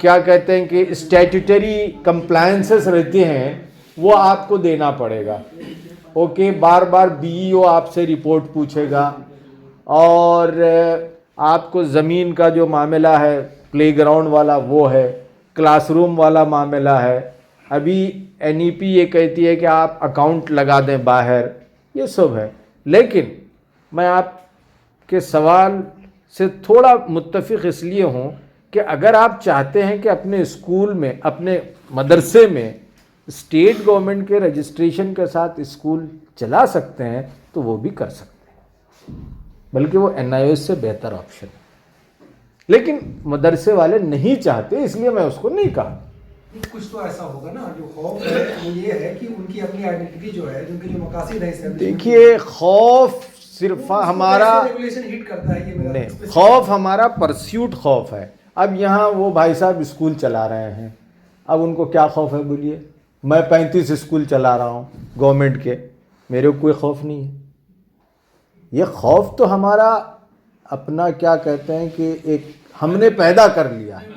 B: क्या कहते हैं कि स्टैट्यूटरी कंप्लायंसेस रहते हैं वो आपको देना पड़ेगा। ओके, बार बार BEO आपसे रिपोर्ट पूछेगा, और आपको ज़मीन का जो मामला है, प्लेग्राउंड वाला वो है, क्लासरूम वाला मामला है। अभी NEP ये कहती है कि आप अकाउंट लगा दें बाहर, ये सब है। लेकिन मैं आपके सवाल से थोड़ा मुत्तफिक इसलिए हूँ कि अगर आप चाहते हैं कि अपने स्कूल में, अपने मदरसे में स्टेट गवर्नमेंट के रजिस्ट्रेशन के साथ स्कूल चला सकते हैं, तो वो भी कर सकते हैं, बल्कि वो NIOS से बेहतर ऑप्शन है। लेकिन मदरसे वाले नहीं चाहते, इसलिए मैं उसको नहीं कहा।
D: कुछ तो ऐसा होगा ना, जो खौफ है वो ये है कि उनकी अपनी आइडेंटिटी जो है, जिनके जो मकासद है establishment
B: देखिए, खौफ सिर्फ हमारा
D: रेगुलेशन हिट करता है, ये मेरा
B: नहीं,
D: specific-
B: खौफ हमारा परस्यूट खौफ है। अब यहाँ वो भाई साहब स्कूल चला रहे हैं, अब उनको क्या खौफ है बोलिए? मैं 35 स्कूल चला रहा हूँ गवर्नमेंट के, मेरे को कोई खौफ नहीं है। ये खौफ तो हमारा अपना, क्या कहते हैं कि एक हमने पैदा कर लिया है।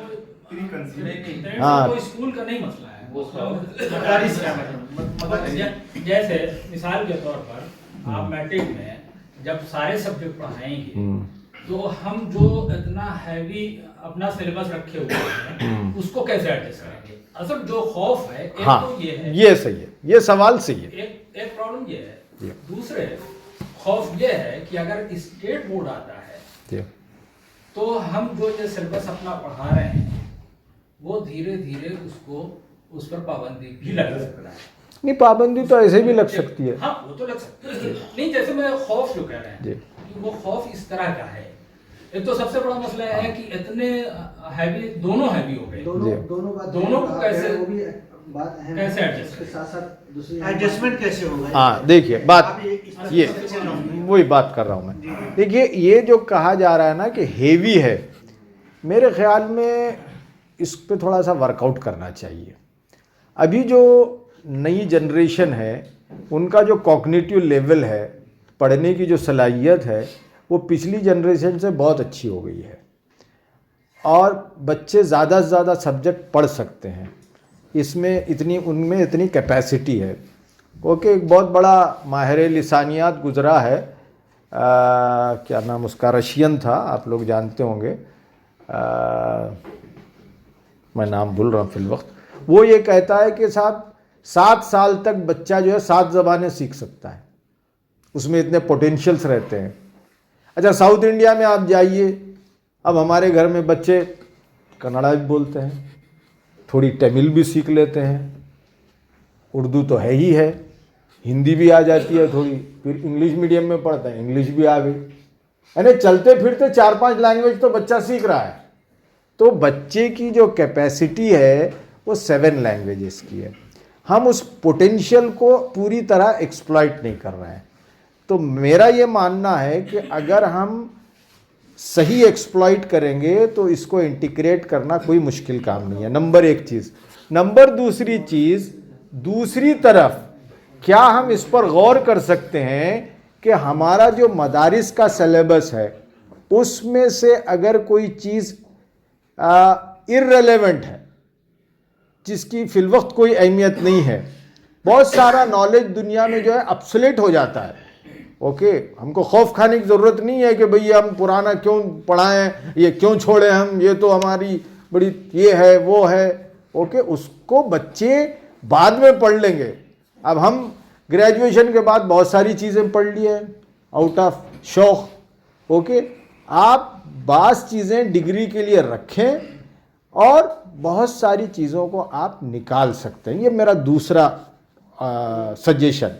B: हाँ।
C: कोई स्कूल का नहीं मसला है, वो जैसे मिसाल के तौर पर आप मैट्रिक में जब सारे सब्जेक्ट पढ़ाएंगे तो हम जो इतना हैवी अपना सिलेबस रखे हुए हैं उसको कैसे एडजस्ट करेंगे? असल जो खौफ है एक
B: हाँ,
C: तो ये है,
B: ये सही है, ये सवाल सही है।
C: एक प्रॉब्लम ये है। दूसरे खौफ ये है कि अगर स्टेट बोर्ड आता है तो हम जो ये सिलेबस अपना पढ़ा रहे हैं वो धीरे धीरे उसको उस पर पाबंदी भी लग सकता है।
B: नहीं, पाबंदी तो ऐसे भी लग सकती है।
C: हाँ, वो तो लग सकती है। नहीं, जैसे मैं खौफ जो कह रहे
B: जी।
C: हैं कि वो खौफ इस तरह का है। एक तो सबसे बड़ा मसला है कि इतने हैवी, दोनों हैवी हो गए।
E: दोनों बात
C: दोनों को कैसे-
E: वो भी बात अहम
C: कैसे
E: है,
C: adjust
E: उसके साथ साथ दूसरी
A: एडजस्टमेंट कैसे होगा?
B: हाँ देखिए बात
A: आप इस तरह
B: ये
A: से चल रहा हूँ।
B: वही बात कर रहा हूँ मैं। देखिए ये जो कहा जा रहा है ना कि हेवी है, मेरे ख्याल में इस पे थोड़ा सा वर्कआउट करना चाहिए। अभी जो नई जनरेशन है उनका जो कॉग्निटिव लेवल है, पढ़ने की जो सलाहियत है, वो पिछली जनरेशन से बहुत अच्छी हो गई है और बच्चे ज़्यादा से ज़्यादा सब्जेक्ट पढ़ सकते हैं। इसमें इतनी उनमें इतनी कैपेसिटी है। ओके, एक बहुत बड़ा माहिर लिसानियात गुज़रा है, क्या नाम उसका, रशियन था, आप लोग जानते होंगे, मैं नाम भूल रहा हूँ फिल वक्त। वो ये कहता है कि साहब 7 साल तक बच्चा जो है 7 ज़बानें सीख सकता है, उसमें इतने पोटेंशियल्स रहते हैं। अच्छा, साउथ इंडिया में आप जाइए, अब हमारे घर में बच्चे कन्नड़ा भी बोलते हैं, थोड़ी तमिल भी सीख लेते हैं, उर्दू तो है ही है, हिंदी भी आ जाती है थोड़ी, फिर इंग्लिश मीडियम में पढ़ते हैं, इंग्लिश भी आ गई, यानी चलते फिरते 4-5 लैंग्वेज तो बच्चा सीख रहा है। तो बच्चे की जो कैपेसिटी है वो 7 लैंग्वेजेस की है। हम उस पोटेंशियल को पूरी तरह एक्सप्लॉइट नहीं कर रहे हैं। तो मेरा ये मानना है कि अगर हम सही एक्सप्लॉइट करेंगे तो इसको इंटीग्रेट करना कोई मुश्किल काम नहीं है, नंबर 1 चीज़। नंबर दूसरी चीज़, दूसरी तरफ क्या हम इस पर गौर कर सकते हैं कि हमारा जो मदारिस का सिलेबस है उसमें से अगर कोई चीज़ इर्रेलेवेंट है, जिसकी फिलवक्त कोई अहमियत नहीं है, बहुत सारा नॉलेज दुनिया में जो है अपसोलेट हो जाता है। ओके, हमको खौफ खाने की ज़रूरत नहीं है कि भैया हम पुराना क्यों पढ़ाएं, ये क्यों छोड़ें हम, ये तो हमारी बड़ी ये है वो है। ओके, उसको बच्चे बाद में पढ़ लेंगे। अब हम ग्रेजुएशन के बाद बहुत सारी चीज़ें पढ़ लिए आउट ऑफ शौक। ओके, आप बास चीज़ें डिग्री के लिए रखें और बहुत सारी चीज़ों को आप निकाल सकते हैं। ये मेरा दूसरा सजेशन।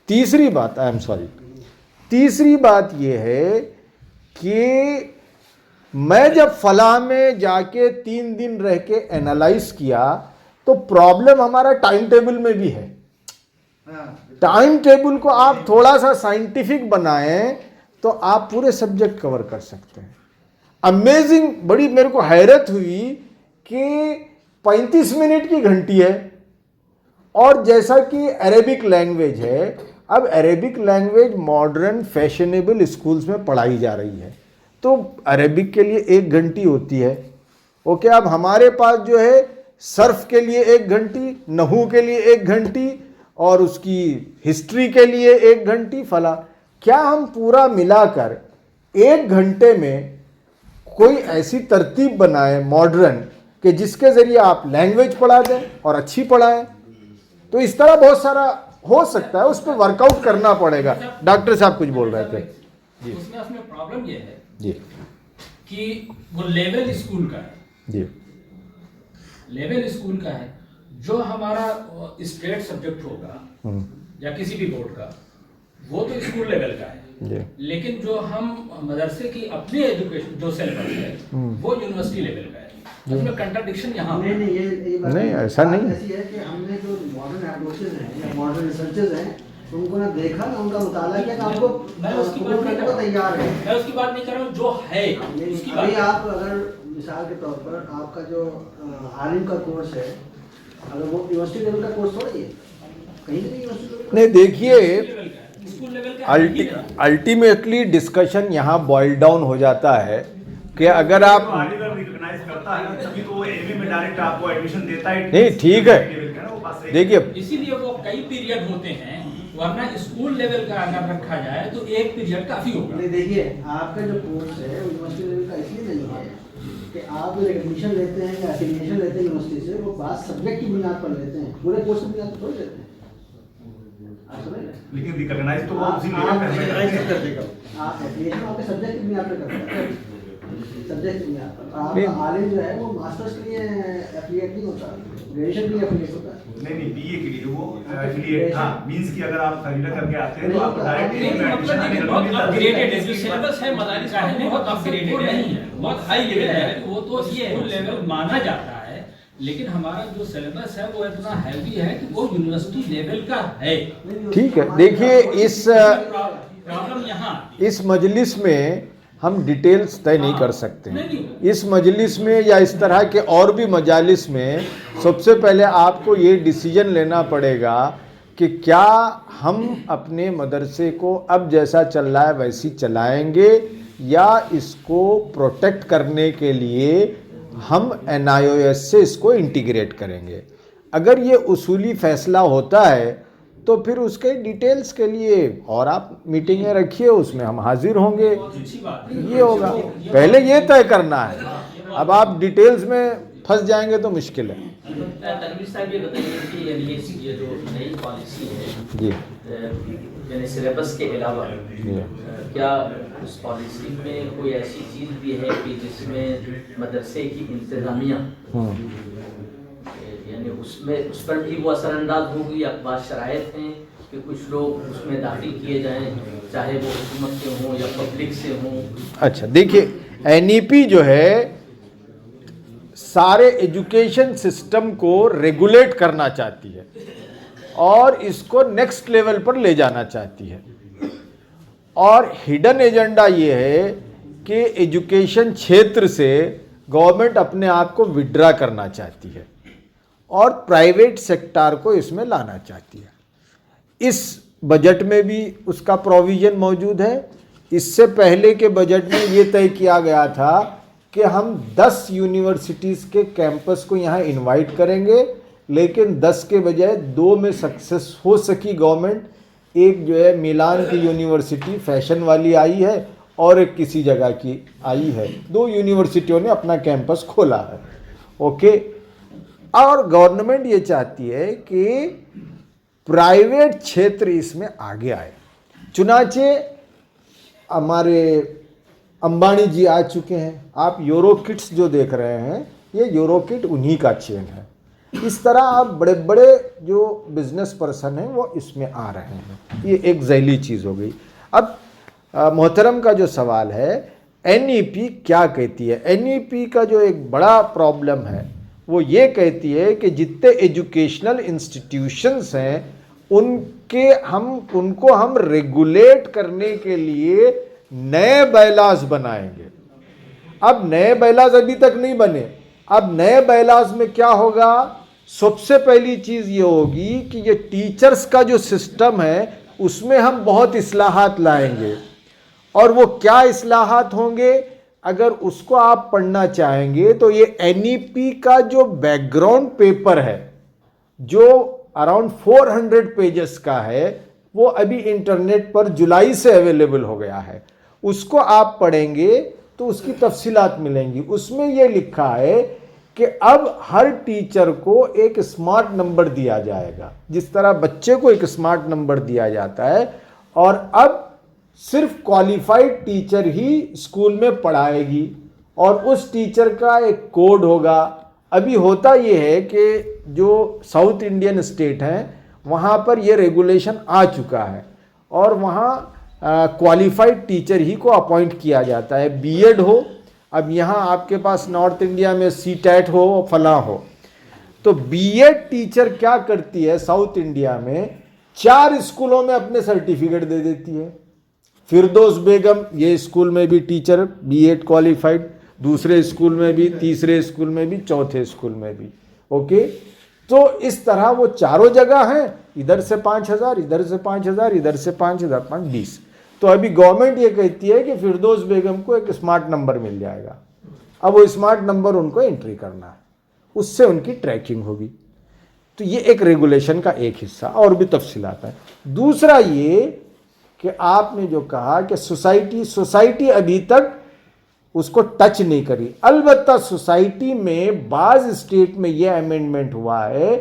B: तीसरी बात, आई एम सॉरी, तीसरी बात ये है कि मैं जब फलाह में जाके 3 दिन रह के एनालाइज किया तो प्रॉब्लम हमारा टाइम टेबल में भी है। टाइम टेबल को आप थोड़ा सा साइंटिफिक बनाएं तो आप पूरे सब्जेक्ट कवर कर सकते हैं। अमेजिंग, बड़ी मेरे को हैरत हुई कि 35 मिनट की घंटी है और जैसा कि अरेबिक लैंग्वेज है, अब Arabic language modern fashionable schools में पढ़ाई जा रही है, तो अरेबिक के लिए 1 घंटी होती है। ओके, अब हमारे पास जो है सर्फ के लिए 1 घंटी, नहू के लिए 1 घंटी और उसकी हिस्ट्री के लिए 1 घंटी, फला। क्या हम पूरा मिलाकर 1 घंटे में कोई ऐसी तरतीब बनाए मॉडर्न कि जिसके ज़रिए आप लैंग्वेज पढ़ा दें और अच्छी पढ़ाएं? तो इस तरह बहुत सारा हो सकता है, उस पर वर्कआउट करना पड़ेगा। डॉक्टर साहब कुछ बोल रहे थे जी।
C: उसमें प्रॉब्लम ये है
B: जी
C: कि वो लेवल स्कूल का है,
B: जी
C: लेवल स्कूल का है। जो हमारा स्टेट सब्जेक्ट होगा या किसी भी बोर्ड का, वो तो स्कूल लेवल का है, लेकिन जो हम मदरसे की अपनी एजुकेशन जो सिलेबस है वो यूनिवर्सिटी लेवल का है। उसमें कंट्राडिक्शन यहाँ
E: नहीं ये बात
B: नहीं, ऐसा नहीं है।
E: ऐसी है कि हमने जो मॉडर्न अप्रोचेज हैं या मॉडर्न रिसर्चेज हैं उनको ना देखा ना उनका मुताला किया, हमको
C: मैं उसकी बात नहीं कर रहा हूँ,
E: तैयार है।
C: मैं उसकी बात नहीं कर रहा हूँ, जो है उसकी
E: अभी
C: बात।
E: आप अगर मिसाल के तौर पर आपका जो आलिम का कोर्स है, अगर वो यूनिवर्सिटी लेवल का कोर्स थोड़ी है, कहीं नहीं यूनिवर्सिटी
B: नहीं, देखिए
C: स्कूल लेवल का
B: अल्टीमेटली डिस्कशन यहाँ बॉइल डाउन हो जाता है कि अगर आप
F: रिकॉग्नाइज करता है तभी तो वो एवी में डायरेक्ट आपको एडमिशन देता है।
B: नहीं, ठीक है, देखिए
C: इसीलिए वो कई पीरियड होते हैं, वरना स्कूल लेवल का अगर रखा जाए तो 1 पीरियड काफी होगा।
E: नहीं, देखिए आपका जो कोर्स है वो यूनिवर्सिटी लेवल का इसलिए नहीं है कि आप जो रिकग्निशन लेते हैं या एफिलिएशन लेते हैं यूनिवर्सिटी से, वो बात सब्जेक्ट की बुनियाद पर लेते हैं, पूरे कोर्स की बुनियाद पर थोड़ी लेते हैं। आप समझ रहे हैं?
F: लेकिन रिकॉग्नाइज तो वो
E: आप
F: उसी लेवल पे है।
E: आप एफिलिएशन आपके सब्जेक्ट की बुनियाद पर करते हैं, सब्जेक्ट की बुनियाद पर। आपका आलिम जो है वो मास्टर्स के लिए एफिलिएट नहीं होता, ग्रेजुएशन के लिए एफिलिएट होता है।
F: नहीं बीए के लिए वो एफिलिएट था, मींस कि अगर आप सर्टिफिकेट करके आते हैं तो आप डायरेक्टली एडमिशन
C: बहुत अपग्रेडेड है, जो सिलेबस है मदारिस का है बहुत अपग्रेडेड है, बहुत हाई लेवल है। वो तो ये लेवल माना जाता है, लेकिन हमारा जो सिलेबस है वो इतना हैवी है कि वो यूनिवर्सिटी लेवल का है।
B: ठीक है, देखिए इस
C: प्रॉब्लम यहाँ
B: इस मजलिस में हम डिटेल्स तय नहीं कर सकते
C: नहीं,
B: हैं। इस मजलिस में या इस तरह के और भी मजालिस में सबसे पहले आपको ये डिसीजन लेना पड़ेगा कि क्या हम अपने मदरसे को अब जैसा चल रहा है वैसी चलाएंगे या इसको प्रोटेक्ट करने के लिए हम NIOS से इसको इंटीग्रेट करेंगे। अगर ये उसूली फैसला होता है तो फिर उसके डिटेल्स के लिए और आप मीटिंगें रखिए, उसमें हम हाजिर होंगे।
C: अच्छी बात है।
B: ये होगा, पहले ये तय करना है। अब आप डिटेल्स में फंस जाएंगे तो मुश्किल है।
G: तनवीर साहब ये बताइए कि ये जो नई पॉलिसी है
B: जी
G: यानी सिलेबस के अलावा क्या उस पॉलिसी में कोई ऐसी चीज़ भी है कि जिसमें मदरसे की इंतज़ामिया यानी उसमें उस पर भी वो असरअंदाज होगी या बात शराइत हैं कि कुछ लोग उसमें दाखिल किए जाएं, चाहे वो हुकूमत के हों या पब्लिक से हों?
B: अच्छा, देखिए NEP जो है सारे एजुकेशन सिस्टम को रेगुलेट करना चाहती है और इसको नेक्स्ट लेवल पर ले जाना चाहती है। और हिडन एजेंडा ये है कि एजुकेशन क्षेत्र से गवर्नमेंट अपने आप को विड्रा करना चाहती है और प्राइवेट सेक्टर को इसमें लाना चाहती है। इस बजट में भी उसका प्रोविज़न मौजूद है। इससे पहले के बजट में ये तय किया गया था कि हम 10 यूनिवर्सिटीज़ के कैंपस को यहाँ इनवाइट करेंगे, लेकिन 10 के बजाय 2 में सक्सेस हो सकी गवर्नमेंट। एक जो है मिलान की यूनिवर्सिटी फैशन वाली आई है और एक किसी जगह की आई है। 2 यूनिवर्सिटियों ने अपना कैंपस खोला है। ओके, और गवर्नमेंट ये चाहती है कि प्राइवेट क्षेत्र इसमें आगे आए। चुनाचे हमारे अंबानी जी आ चुके हैं। आप यूरोकिट्स जो देख रहे हैं ये यूरोकिट उन्हीं का चेन है। इस तरह आप बड़े बड़े जो बिजनेस पर्सन हैं वो इसमें आ रहे हैं। ये एक ज़ैली चीज़ हो गई। अब मोहतरम का जो सवाल है NEP क्या कहती है। NEP का जो एक बड़ा प्रॉब्लम है वो ये कहती है कि जितने एजुकेशनल इंस्टीट्यूशंस हैं उनको हम रेगुलेट करने के लिए नए बायलॉज बनाएंगे। अब नए बायलॉज अभी तक नहीं बने। अब नए बायलॉज में क्या होगा, सबसे पहली चीज़ ये होगी कि ये टीचर्स का जो सिस्टम है उसमें हम बहुत इस्लाहात लाएंगे। और वो क्या इस्लाहात होंगे, अगर उसको आप पढ़ना चाहेंगे तो ये NEP का जो बैकग्राउंड पेपर है जो अराउंड 400 पेजेस का है वो अभी इंटरनेट पर जुलाई से अवेलेबल हो गया है। उसको आप पढ़ेंगे तो उसकी तफसीलात मिलेंगी। उसमें ये लिखा है कि अब हर टीचर को एक स्मार्ट नंबर दिया जाएगा, जिस तरह बच्चे को एक स्मार्ट नंबर दिया जाता है। और अब सिर्फ क्वालिफाइड टीचर ही स्कूल में पढ़ाएगी और उस टीचर का एक कोड होगा। अभी होता ये है कि जो साउथ इंडियन स्टेट हैं वहाँ पर ये रेगुलेशन आ चुका है और वहाँ क्वालिफाइड टीचर ही को अपॉइंट किया जाता है, B.Ed हो। अब यहाँ आपके पास नॉर्थ इंडिया में CTET हो फला हो, तो B.Ed टीचर क्या करती है साउथ इंडिया में 4 स्कूलों में अपने सर्टिफिकेट दे देती है। फिरदौस बेगम ये स्कूल में भी टीचर B.Ed क्वालिफाइड, दूसरे स्कूल में भी, तीसरे स्कूल में भी, चौथे स्कूल में भी। ओके, तो इस तरह वो चारों जगह हैं, इधर से 5,000, इधर से 5,000, इधर से 5,000, 20। तो अभी गवर्नमेंट ये कहती है कि फिरदौस बेगम को एक स्मार्ट नंबर मिल जाएगा। अब वो स्मार्ट नंबर उनको एंट्री करना है, उससे उनकी ट्रैकिंग होगी। तो ये एक रेगुलेशन का एक हिस्सा, और भी तफसीलात है। दूसरा ये कि आपने जो कहा कि सोसाइटी अभी तक उसको टच नहीं करी। अलबत्ता सोसाइटी में बाज स्टेट में ये अमेंडमेंट हुआ है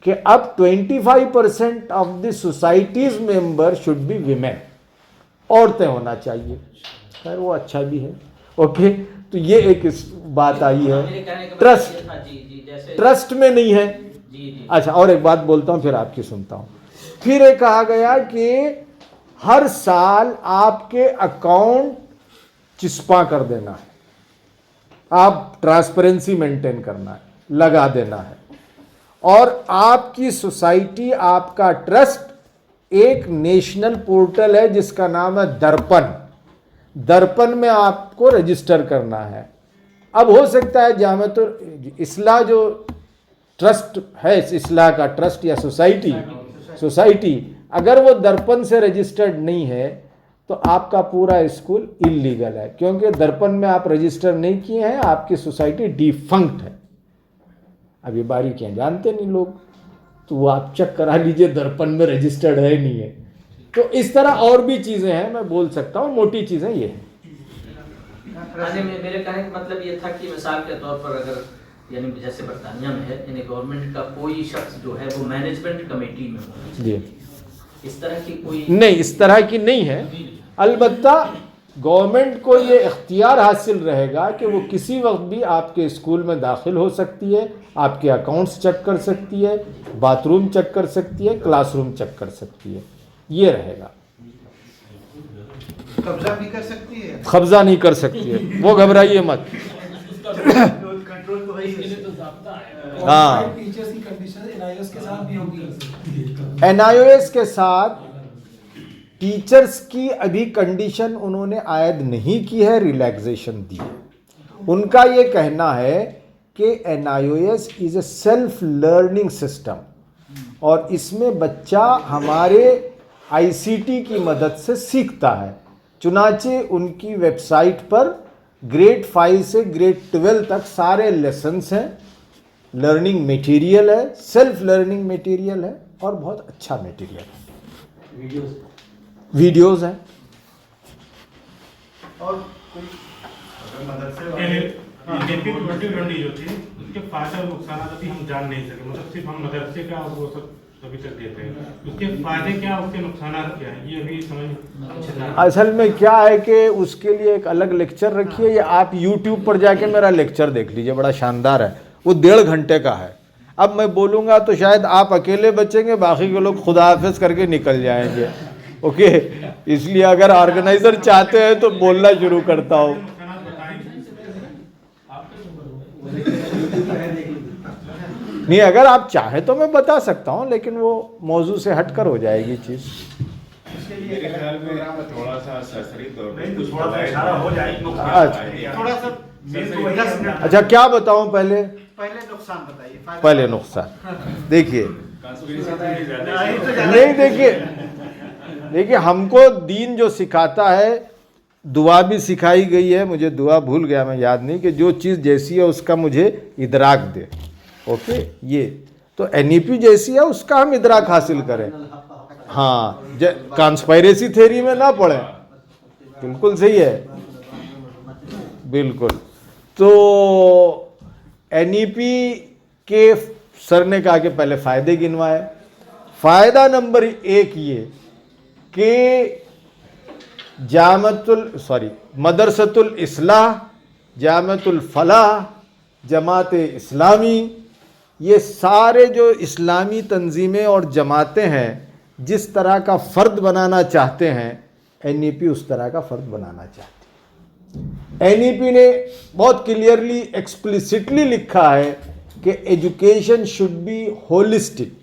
B: कि अब 25% of the societies member should be women, औरतें होना चाहिए। खैर वो अच्छा भी है। ओके, तो ये एक बात आई है। ट्रस्ट में नहीं है। अच्छा, और एक बात बोलता हूं फिर आपकी सुनता हूं। फिर ये कहा गया कि हर साल आपके अकाउंट चिस्पा कर देना है, आप ट्रांसपेरेंसी मेंटेन करना है। लगा देना है। और आपकी सोसाइटी, आपका ट्रस्ट एक नेशनल पोर्टल है जिसका नाम है दर्पण। दर्पण में आपको रजिस्टर करना है। अब हो सकता है जामियातुल इस्लाह जो ट्रस्ट है, इस्लाह का ट्रस्ट या सोसाइटी अगर वो दर्पण से रजिस्टर्ड नहीं है तो आपका पूरा स्कूल इलीगल है, क्योंकि दर्पण में आप रजिस्टर नहीं किए हैं, आपकी सोसाइटी डिफंक्ट है। अब ये बारीकियां जानते नहीं लोग, तो वो आप चेक करा लीजिए दर्पण में रजिस्टर्ड है नहीं है। तो इस तरह और भी चीज़ें हैं, मैं बोल सकता हूँ, मोटी चीज़ें ये हैं।
G: मेरे कहने का मतलब ये था कि मिसाल के तौर पर अगर यानी जैसे बरतानिया में है, यानी गवर्नमेंट का कोई शख्स जो है वो मैनेजमेंट कमेटी में हो,
B: जी
G: इस तरह की कोई
B: नहीं, इस तरह की नहीं है। अलबत्ता गवर्नमेंट को ये इख्तियार हासिल रहेगा कि वो किसी वक्त भी आपके स्कूल में दाखिल हो सकती है, आपके अकाउंट्स चेक कर सकती है, बाथरूम चेक कर सकती है, क्लासरूम चेक कर सकती है, ये रहेगा।
A: कब्जा भी कर सकती है?
B: कब्जा नहीं कर सकती है, वो घबराइए मत।
A: कंट्रोल तो वही है।
B: हाँ,
D: टीचर्स की कंडीशन एनआईओएस के साथ भी होगी।
B: एनआईओएस के साथ टीचर्स की अभी कंडीशन उन्होंने आयद नहीं की है, रिलैक्सेशन दी है। उनका ये कहना है कि NIOS is a self learning system और इसमें बच्चा हमारे आईसीटी की मदद से सीखता है। चुनाचे उनकी वेबसाइट पर ग्रेड 5 से ग्रेड 12 तक सारे लेसन्स हैं, लर्निंग मटेरियल है, सेल्फ लर्निंग मटेरियल है और बहुत अच्छा मटेरियल है, वीडियोस हैं।
A: और
H: लर्निंग जो थी उसके फायदे और नुकसान अभी हम जान नहीं सके, मतलब सिर्फ हम मदरसे का और वो सब अभी तक देते हैं, उसके फायदे क्या, उसके नुकसान क्या है, ये अभी समझ।
B: असल में क्या है कि उसके लिए एक अलग लेक्चर रखिए, या आप यूट्यूब पर जाके मेरा लेक्चर देख लीजिए, बड़ा शानदार है, वो 1.5 घंटे का है। अब मैं बोलूँगा तो शायद आप अकेले बचेंगे, बाकी के लोग खुदा हाफिज करके निकल जाएंगे। ओके, इसलिए अगर ऑर्गेनाइजर चाहते हैं तो बोलना शुरू करता हूँ। नहीं, अगर आप चाहे तो मैं बता सकता हूँ, लेकिन वो मौजू से हटकर हो जाएगी चीज़।
F: मेरे ख्याल में थोड़ा सा सरसरी तौर पे कुछ थोड़ा सा इशारा हो जाए,
A: थोड़ा सा 10 मिनट।
B: अच्छा, क्या बताऊँ पहले?
A: पहले नुकसान बताइए।
B: पहले नुकसान देखिए। नहीं, देखिए हमको दीन जो सिखाता है, दुआ भी सिखाई गई है, मुझे दुआ भूल गया मैं, याद नहीं, कि जो चीज़ जैसी है उसका मुझे इदराक दे। ओके, ये तो एनईपी जैसी है उसका हम इदराक हासिल करें। हाँ, कॉन्स्पायरेसी थ्योरी में ना पड़े, बिल्कुल सही है, बिल्कुल। तो एनईपी के सर ने कहा कि पहले फ़ायदे गिनवाए। फ़ायदा नंबर 1 ये कि मदरसतुल इस्लाह, जामियातुल फलाह, जमात इस्लामी, ये सारे जो इस्लामी तंजीमें और जमातें हैं, जिस तरह का फ़र्द बनाना चाहते हैं, एनईपी उस तरह का फ़र्द बनाना चाहती है। एनईपी ने बहुत क्लियरली एक्सप्लिसिटली लिखा है कि education should be holistic.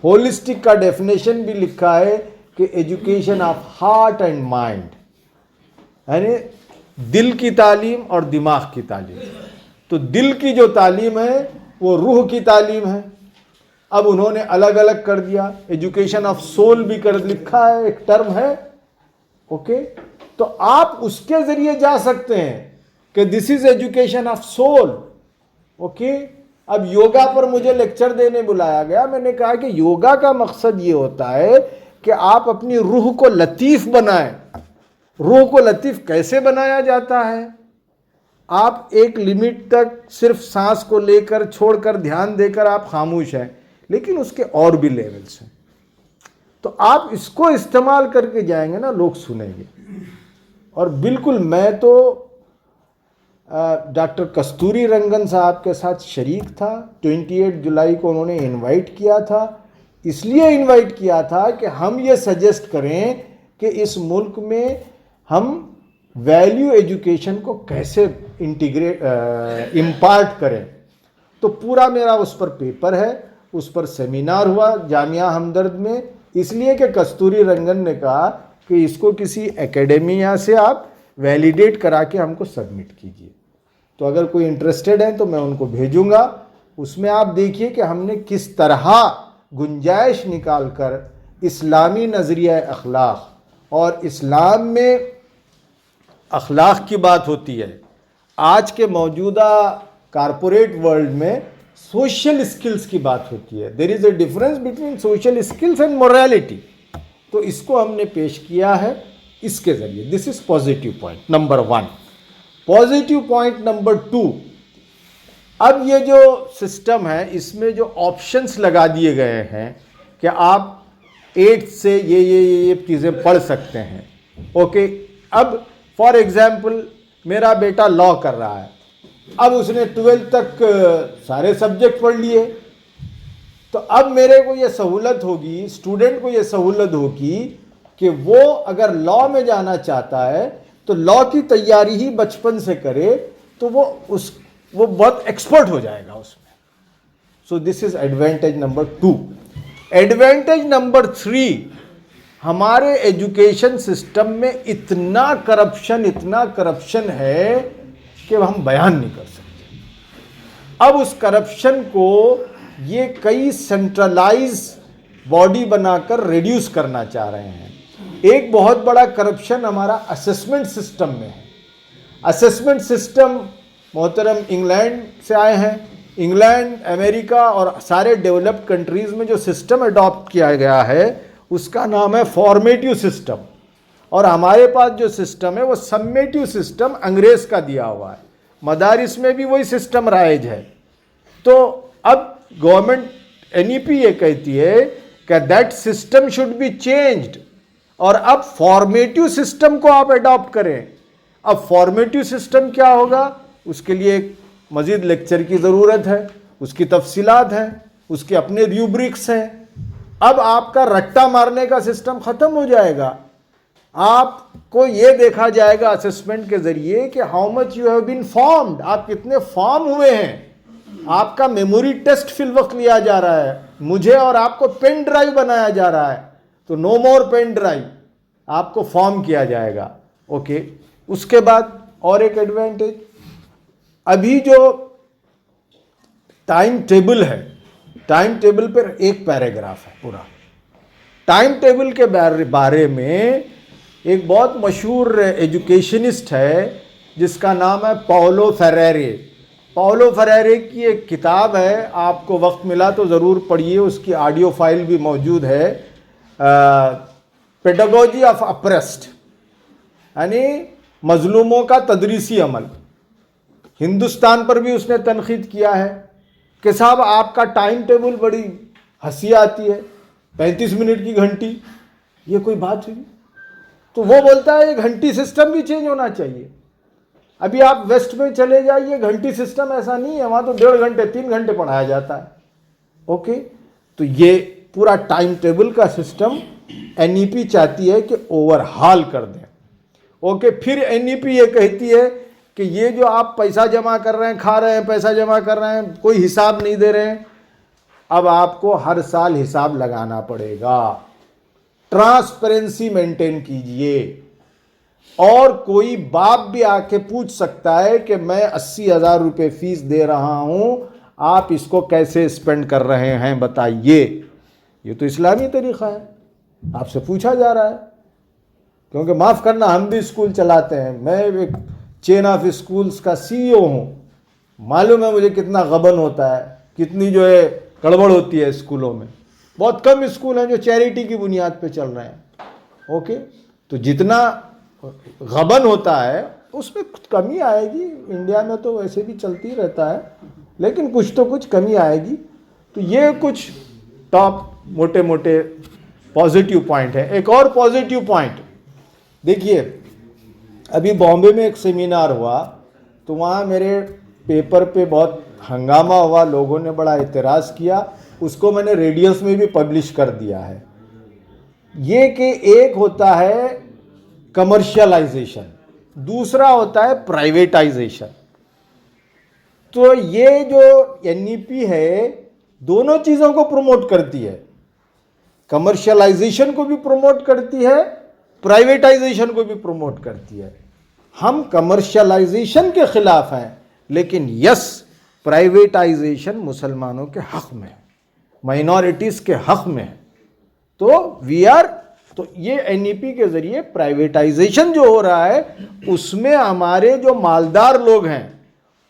B: Holistic का डेफिनेशन भी लिखा है कि education of heart and mind, यानी दिल की तालीम और दिमाग की तालीम। तो दिल की जो तालीम है वो रूह की तालीम है। अब उन्होंने अलग अलग कर दिया, एजुकेशन ऑफ सोल भी कर लिखा है, एक टर्म है। ओके, तो आप उसके जरिए जा सकते हैं कि this is education of soul. Okay, अब योगा पर मुझे लेक्चर देने बुलाया गया, मैंने कहा कि योगा का मकसद ये होता है कि आप अपनी रूह को लतीफ़ बनाएं। रूह को लतीफ़ कैसे बनाया जाता है? आप एक लिमिट तक सिर्फ सांस को लेकर छोड़कर ध्यान देकर आप खामोश हैं, लेकिन उसके और भी लेवल्स हैं। तो आप इसको इस्तेमाल करके जाएंगे ना, लोग सुनेंगे। और बिल्कुल, मैं तो डॉक्टर कस्तूरी रंगन साहब के साथ शरीक था। 28 जुलाई को उन्होंने इनवाइट किया था, इसलिए इनवाइट किया था कि हम ये सजेस्ट करें कि इस मुल्क में हम वैल्यू एजुकेशन को कैसे इंटीग्रेट इम्पार्ट करें। तो पूरा मेरा उस पर पेपर है, उस पर सेमिनार हुआ जामिया हमदर्द में, इसलिए कि कस्तूरी रंगन ने कहा कि इसको किसी एकेडमिया से आप वैलिडेट करा के हमको सबमिट कीजिए। तो अगर कोई इंटरेस्टेड है तो मैं उनको भेजूंगा। उसमें आप देखिए कि हमने किस तरह गुंजाइश निकाल कर इस्लामी नज़रिया अखलाक और इस्लाम में अखलाक की बात होती है। आज के मौजूदा कारपोरेट वर्ल्ड में सोशल स्किल्स की बात होती है। There is a difference between social skills and morality. तो इसको हमने पेश किया है इसके ज़रिए। This is positive point number 1। Positive point number 2, अब ये जो सिस्टम है इसमें जो ऑप्शंस लगा दिए गए हैं कि आप 8 से ये चीज़ें पढ़ सकते हैं। ओके, अब फॉर एग्जाम्पल मेरा बेटा लॉ कर रहा है, अब उसने 12th तक सारे सब्जेक्ट पढ़ लिए, तो अब मेरे को ये सहूलत होगी, स्टूडेंट को ये सहूलत होगी कि वो अगर लॉ में जाना चाहता है तो लॉ की तैयारी ही बचपन से करे, तो वो बहुत एक्सपर्ट हो जाएगा उसमें। So this is advantage number 2। Advantage number 3, हमारे एजुकेशन सिस्टम में इतना करप्शन है कि हम बयान नहीं कर सकते। अब उस करप्शन को ये कई सेंट्रलाइज बॉडी बनाकर रिड्यूस करना चाह रहे हैं। एक बहुत बड़ा करप्शन हमारा असेसमेंट सिस्टम में है। असेसमेंट सिस्टम मोहतरम इंग्लैंड से आए हैं। इंग्लैंड, अमेरिका और सारे डेवलप्ड कंट्रीज़ में जो सिस्टम अडॉप्ट किया गया है उसका नाम है फॉर्मेटिव सिस्टम, और हमारे पास जो सिस्टम है वो सम्मेटिव सिस्टम अंग्रेज़ का दिया हुआ है। मदारिस में भी वही सिस्टम राइज है। तो अब गवर्नमेंट NEP ये कहती है कि that system should be changed, और अब फॉर्मेटिव सिस्टम को आप अडॉप्ट करें। अब फॉर्मेटिव सिस्टम क्या होगा, उसके लिए एक मज़ीद लेक्चर की ज़रूरत है, उसकी तफसीलात हैं, उसके अपने रूब्रिक्स हैं। अब आपका रट्टा मारने का सिस्टम ख़त्म हो जाएगा। आपको ये देखा जाएगा असेसमेंट के ज़रिए कि how much you have been formed, आप कितने फॉर्म हुए हैं। आपका मेमोरी टेस्ट फिल वक्त लिया जा रहा है, मुझे और आपको पेन ड्राइव बनाया जा रहा है, तो नो मोर पेन ड्राइव, आपको फॉर्म किया जाएगा। ओके, उसके बाद और एक एडवांटेज, अभी जो टाइम टेबल है, टाइम टेबल पर एक पैराग्राफ है पूरा। टाइम टेबल के बारे में एक बहुत मशहूर एजुकेशनिस्ट है जिसका नाम है पाओलो फेरेरे। पाओलो फेरेरे की एक किताब है, आपको वक्त मिला तो ज़रूर पढ़िए, उसकी ऑडियो फाइल भी मौजूद है, पेडागोजी ऑफ अप्रेस्ड, यानी मजलूमों का तदरीसी अमल। हिंदुस्तान पर भी उसने तनकीद किया है कि साहब आपका टाइम टेबल बड़ी हंसी आती है, 35 मिनट की घंटी, ये कोई बात हुई? तो वो बोलता है ये घंटी सिस्टम भी चेंज होना चाहिए। अभी आप वेस्ट में चले जाइए, घंटी सिस्टम ऐसा नहीं है, वहाँ तो 1.5 घंटे 3 घंटे पढ़ाया जाता है। ओके, तो ये पूरा टाइम टेबल का सिस्टम NEP चाहती है कि ओवरहाल कर दें। ओके, फिर NEP ये कहती है कि ये जो आप पैसा जमा कर रहे हैं, खा रहे हैं, पैसा जमा कर रहे हैं, कोई हिसाब नहीं दे रहे हैं, अब आपको हर साल हिसाब लगाना पड़ेगा। ट्रांसपेरेंसी मेंटेन कीजिए, और कोई बाप भी आके पूछ सकता है कि मैं 80,000 रुपये फीस दे रहा हूं, आप इसको कैसे स्पेंड कर रहे हैं बताइए। ये तो इस्लामी तरीक़ा है, आपसे पूछा जा रहा है। क्योंकि माफ़ करना, हम भी स्कूल चलाते हैं, मैं एक चेन ऑफ स्कूल्स का CEO हूँ, मालूम है मुझे कितना गबन होता है, कितनी जो है गड़बड़ होती है स्कूलों में। बहुत कम स्कूल हैं जो चैरिटी की बुनियाद पे चल रहे हैं। ओके, तो जितना गबन होता है उसमें कुछ कमी आएगी। इंडिया में तो वैसे भी चलती रहता है, लेकिन कुछ तो कुछ कमी आएगी। तो ये कुछ टॉप मोटे मोटे पॉजिटिव पॉइंट है। एक और पॉजिटिव पॉइंट देखिए, अभी बॉम्बे में एक सेमिनार हुआ, तो वहाँ मेरे पेपर पे बहुत हंगामा हुआ, लोगों ने बड़ा एतराज़ किया, उसको मैंने रेडियस में भी पब्लिश कर दिया है। ये कि एक होता है कमर्शियलाइजेशन, दूसरा होता है प्राइवेटाइजेशन। तो ये जो NEP है दोनों चीज़ों को प्रमोट करती है, कमर्शियलाइजेशन को भी प्रमोट करती है, प्राइवेटाइजेशन को भी प्रमोट करती है। हम कमर्शियलाइजेशन के खिलाफ हैं, लेकिन यस, प्राइवेटाइजेशन मुसलमानों के हक में है, माइनॉरिटीज़ के हक में है। तो तो ये NEP के ज़रिए प्राइवेटाइजेशन जो हो रहा है उसमें हमारे जो मालदार लोग हैं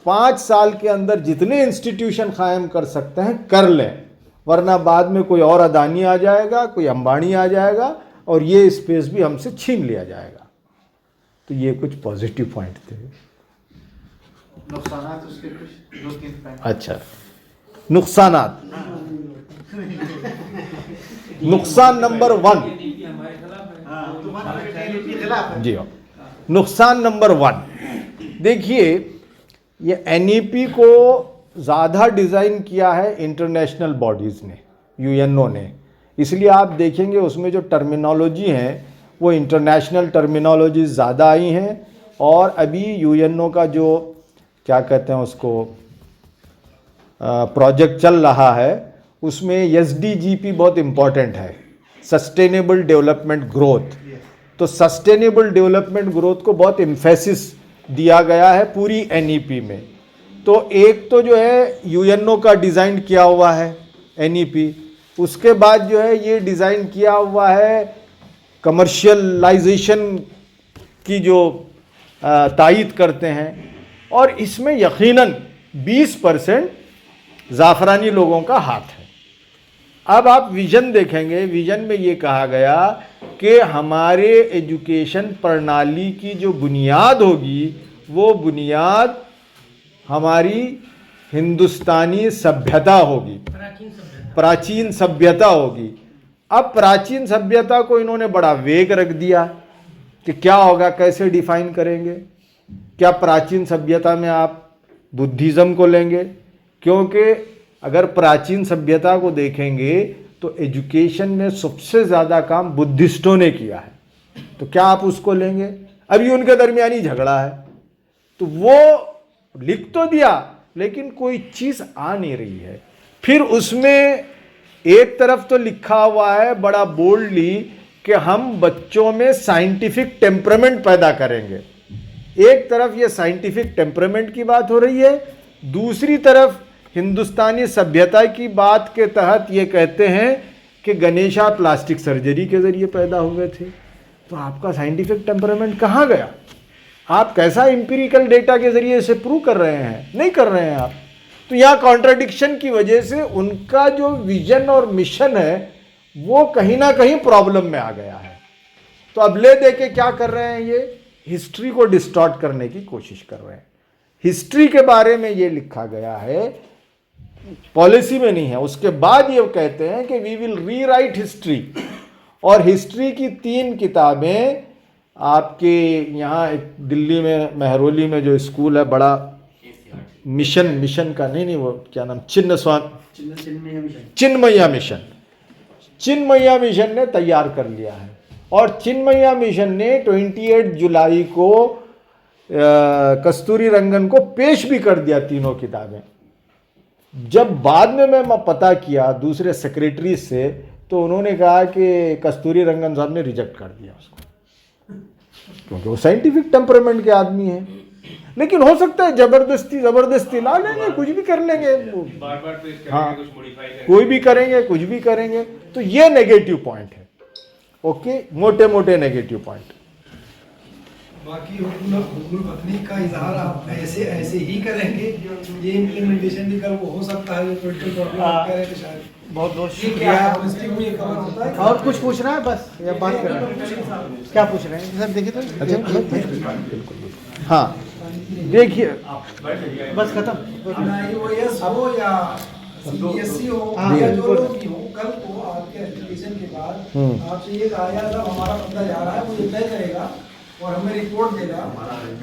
B: 5 साल के अंदर जितने इंस्टीट्यूशन कायम कर सकते हैं कर लें, वरना बाद में कोई और अदानी आ जाएगा, कोई अंबानी आ जाएगा और ये स्पेस भी हमसे छीन लिया जाएगा। तो ये कुछ पॉजिटिव पॉइंट थे।
A: नुकसानात उसके कुछ 2-3 पॉइंट।
B: अच्छा, नुकसानात। नुकसान नंबर 1 जी हाँ, नुकसान नंबर 1 देखिए, ये NEP को ज़्यादा डिज़ाइन किया है इंटरनेशनल बॉडीज़ ने, UNO ने, इसलिए आप देखेंगे उसमें जो टर्मिनोलॉजी हैं वो इंटरनेशनल टर्मिनोलॉजी ज़्यादा आई हैं। और अभी UNO का जो क्या कहते हैं उसको प्रोजेक्ट चल रहा है उसमें SDGP बहुत इम्पॉर्टेंट है, सस्टेनेबल डेवलपमेंट ग्रोथ। तो सस्टेनेबल डेवलपमेंट ग्रोथ को बहुत एम्फेसिस दिया गया है पूरी NEP में। तो एक तो जो है UNO का डिज़ाइन किया हुआ है NEP, उसके बाद जो है ये डिज़ाइन किया हुआ है कमर्शियलाइजेशन की जो तायीद करते हैं, और इसमें यकीनन 20% ज़ाफ़रानी लोगों का हाथ है। अब आप विज़न देखेंगे, विज़न में ये कहा गया कि हमारे एजुकेशन प्रणाली की जो बुनियाद होगी वो बुनियाद हमारी हिंदुस्तानी सभ्यता होगी, प्राचीन सभ्यता होगी। अब प्राचीन सभ्यता को इन्होंने बड़ा वेग रख दिया कि क्या होगा, कैसे डिफाइन करेंगे। क्या प्राचीन सभ्यता में आप बुद्धिज़्म को लेंगे? क्योंकि अगर प्राचीन सभ्यता को देखेंगे तो एजुकेशन में सबसे ज़्यादा काम बुद्धिस्टों ने किया है, तो क्या आप उसको लेंगे? अभी उनके दरमियानी झगड़ा है, तो वो लिख तो दिया लेकिन कोई चीज़ आ नहीं रही है। फिर उसमें एक तरफ तो लिखा हुआ है बड़ा बोल्डली कि हम बच्चों में साइंटिफिक टेम्परामेंट पैदा करेंगे। एक तरफ ये साइंटिफिक टेम्परामेंट की बात हो रही है, दूसरी तरफ हिंदुस्तानी सभ्यता की बात के तहत ये कहते हैं कि गणेशा प्लास्टिक सर्जरी के ज़रिए पैदा हुए थे। तो आपका साइंटिफिक टेम्परामेंट कहाँ गया? आप कैसा एम्पिरिकल डेटा के ज़रिए इसे प्रूव कर रहे हैं? नहीं कर रहे हैं आप। तो यहाँ कॉन्ट्राडिक्शन की वजह से उनका जो विजन और मिशन है वो कहीं ना कहीं प्रॉब्लम में आ गया है। तो अब ले दे के क्या कर रहे हैं, ये हिस्ट्री को डिस्टॉर्ट करने की कोशिश कर रहे हैं। हिस्ट्री के बारे में ये लिखा गया है, पॉलिसी में नहीं है। उसके बाद ये कहते हैं कि वी विल रीराइट हिस्ट्री, और हिस्ट्री की 3 किताबें आपके यहाँ एक दिल्ली में महरौली में जो स्कूल है बड़ा मिशन का नहीं वो क्या नाम, चिन्मया मिशन ने तैयार कर लिया है। और चिन्मया मिशन ने 28 जुलाई को कस्तूरी रंगन को पेश भी कर दिया 3 किताबें। जब बाद में मैं पता किया दूसरे सेक्रेटरी से, तो उन्होंने कहा कि कस्तूरी रंगन साहब ने रिजेक्ट कर दिया उसको, क्योंकि वो साइंटिफिक टेम्परामेंट के आदमी हैं। लेकिन हो सकता है जबरदस्ती ला लेंगे, कुछ भी कर लेंगे, हाँ कोई भी करेंगे, कुछ भी करेंगे। तो ये नेगेटिव पॉइंट है, ओके, मोटे मोटे नेगेटिव पॉइंट।
D: बाकी हुक्मुल वतनी का इजहार आप ऐसे ही करेंगे, ये इम्प्लीमेंटेशन निकल वो हो सकता है, जो पोलिटिकल प्रॉब्लम आप कह रहे थे शायद। बहुत बहुत शुक्रिया। ये कवर होता है
A: और कुछ पूछना है बस, या बात करना है? क्या पूछ रहे हैं सर? देखिए तो अच्छा, बिल्कुल हाँ, देखिए बस खत्म।
D: IOS हो या CBSE हो या जो लोग भी हो, कल को आपके एप्लीकेशन के बाद आपसे ये कहा गया था हमारा बंदा जा रहा है, वो ये तय करेगा और हमें रिपोर्ट देगा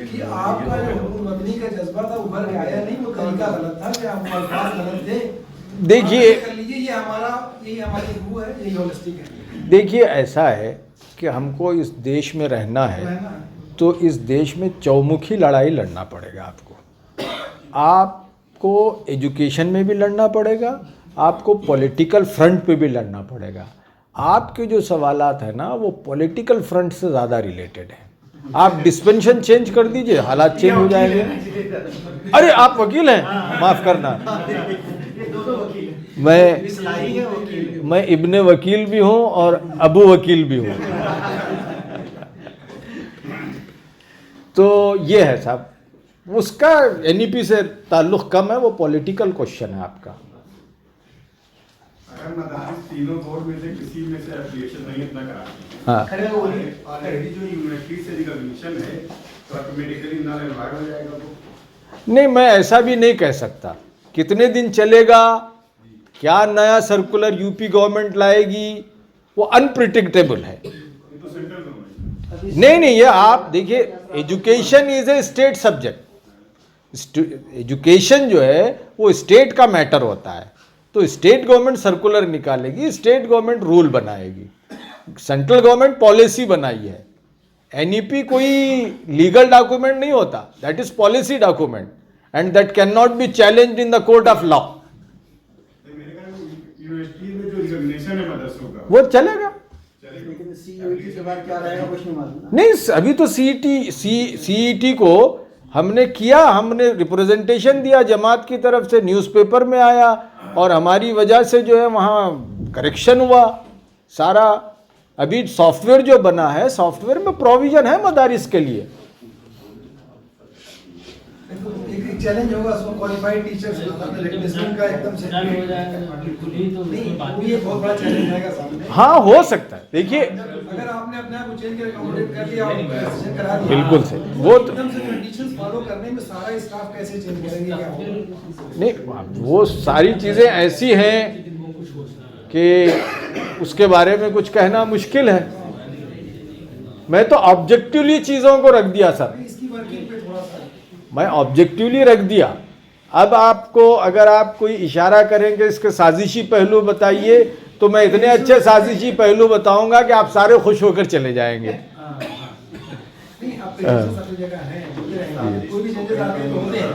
D: कि आपका जो हुक्मुल वतनी का जज्बा था उभर के आया नहीं, वो तरीका गलत था, कि आप अल्फाज गलत थे।
B: देखिए
D: कर लीजिए, यही हमारी रूह है, यही होलिस्टिक है।
B: देखिए ऐसा है कि हमको इस देश में रहना है, तो इस देश में चौमुखी लड़ाई लड़ना पड़ेगा आपको। आप आपको एजुकेशन में भी लड़ना पड़ेगा, आपको पॉलिटिकल फ्रंट पे भी लड़ना पड़ेगा। आपके जो सवालात है ना वो पॉलिटिकल फ्रंट से ज़्यादा रिलेटेड है। आप डिस्पेंशन चेंज कर दीजिए, हालात चेंज हो जाएंगे। अरे आप वकील हैं, माफ़ करना, मैं इब्ने वकील भी हूँ और अबू वकील भी हूँ। तो ये है साहब, उसका एनईपी से ताल्लुक़ कम है, वो पॉलिटिकल क्वेश्चन है आपका।
F: अगर मदारिस तीनों बोर्ड में से किसी में से एफिलिएशन नहीं इतना करा,
B: हाँ,
F: ऑलरेडी जो यूनिवर्सिटी से रिकॉग्निशन है तो ऑटोमेटिकली नल एंड वाइड हो जाएगा वो।
B: नहीं, मैं ऐसा भी नहीं कह सकता। कितने दिन चलेगा, क्या नया सर्कुलर यूपी गवर्नमेंट लाएगी, वो अनप्रिडिक्टेबल है।
F: तो सेंट्रल गवर्नमेंट
B: नहीं, ये आप देखिए, education is a state subject. Education जो है वो स्टेट का मैटर होता है, तो स्टेट गवर्नमेंट सर्कुलर निकालेगी, स्टेट गवर्नमेंट रूल बनाएगी, सेंट्रल गवर्नमेंट पॉलिसी बनाई है। एनईपी कोई लीगल डॉक्यूमेंट नहीं होता, that is policy document and that can not be challenged in the court of law.
F: University में जो रिकॉग्निशन है मदरसों का
B: वो चलेगा।
E: लेकिन सीईटी के बाद क्या रहेगा कुछ नहीं मालूम ना।
B: नहीं, अभी तो सीईटी को हमने किया, हमने रिप्रेजेंटेशन दिया जमात की तरफ से, न्यूज़पेपर में आया और हमारी वजह से जो है वहाँ करेक्शन हुआ सारा। अभी सॉफ्टवेयर जो बना है, सॉफ्टवेयर में प्रोविजन है मदारिस के लिए।
D: एक चैलेंज होगा उसको क्वालिफाइड टीचर्स रिप्लेसमेंट का एकदम से
C: हो जाएगा बिल्कुल ही, तो
D: नहीं, वो ये बहुत बड़ा चैलेंज आएगा सामने।
B: हाँ, हो सकता है। देखिए,
D: अगर आपने अपने आप को चेंज करके अकोमोडेट कर दिया और सेशन करा दिया,
B: बिल्कुल सही, वो तो
D: एकदम से कंडीशंस फॉलो करने में सारा स्टाफ कैसे चेंज करेंगे, क्या होगा?
B: नहीं, वो सारी चीज़ें ऐसी हैं कि उसके बारे में कुछ कहना मुश्किल है। मैं तो ऑब्जेक्टिवली चीज़ों को रख दिया सर,
D: इसकी वर्किंग पे थोड़ा सा
B: मैं ऑब्जेक्टिवली रख दिया। अब आपको अगर आप कोई इशारा करेंगे इसके साजिशी पहलू बताइए, तो मैं इतने अच्छे साजिशी पहलू बताऊंगा कि आप सारे खुश होकर चले जाएंगे।
D: नहीं, आप सब जगह हैं, होते रहेंगे, कोई भी चेंजेस आते हैं तो होते हैं,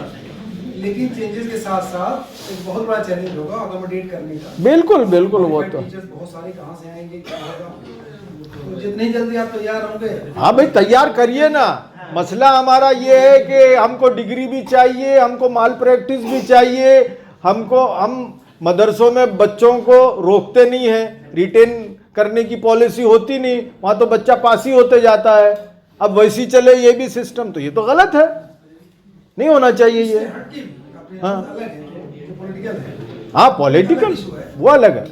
D: लेकिन चेंजेस के साथ साथ एक बहुत बड़ा चैलेंज होगा अकोमोडेट करने का।
B: बिल्कुल बिल्कुल, वो तो
D: टीचर्स बहुत सारे कहाँ से आएंगे, क्या होगा, तो जितनी जल्दी आप तैयार होंगे।
B: हाँ भाई, तैयार करिए ना। मसला हमारा ये है कि हमको डिग्री भी चाहिए, हमको माल प्रैक्टिस भी चाहिए, हम मदरसों में बच्चों को रोकते नहीं है, रिटेन करने की पॉलिसी होती नहीं, वहाँ तो बच्चा पास ही होते जाता है। अब वैसी चले ये भी सिस्टम, तो ये तो गलत है, नहीं होना चाहिए ये। हाँ हाँ, पॉलिटिकल वो अलग है,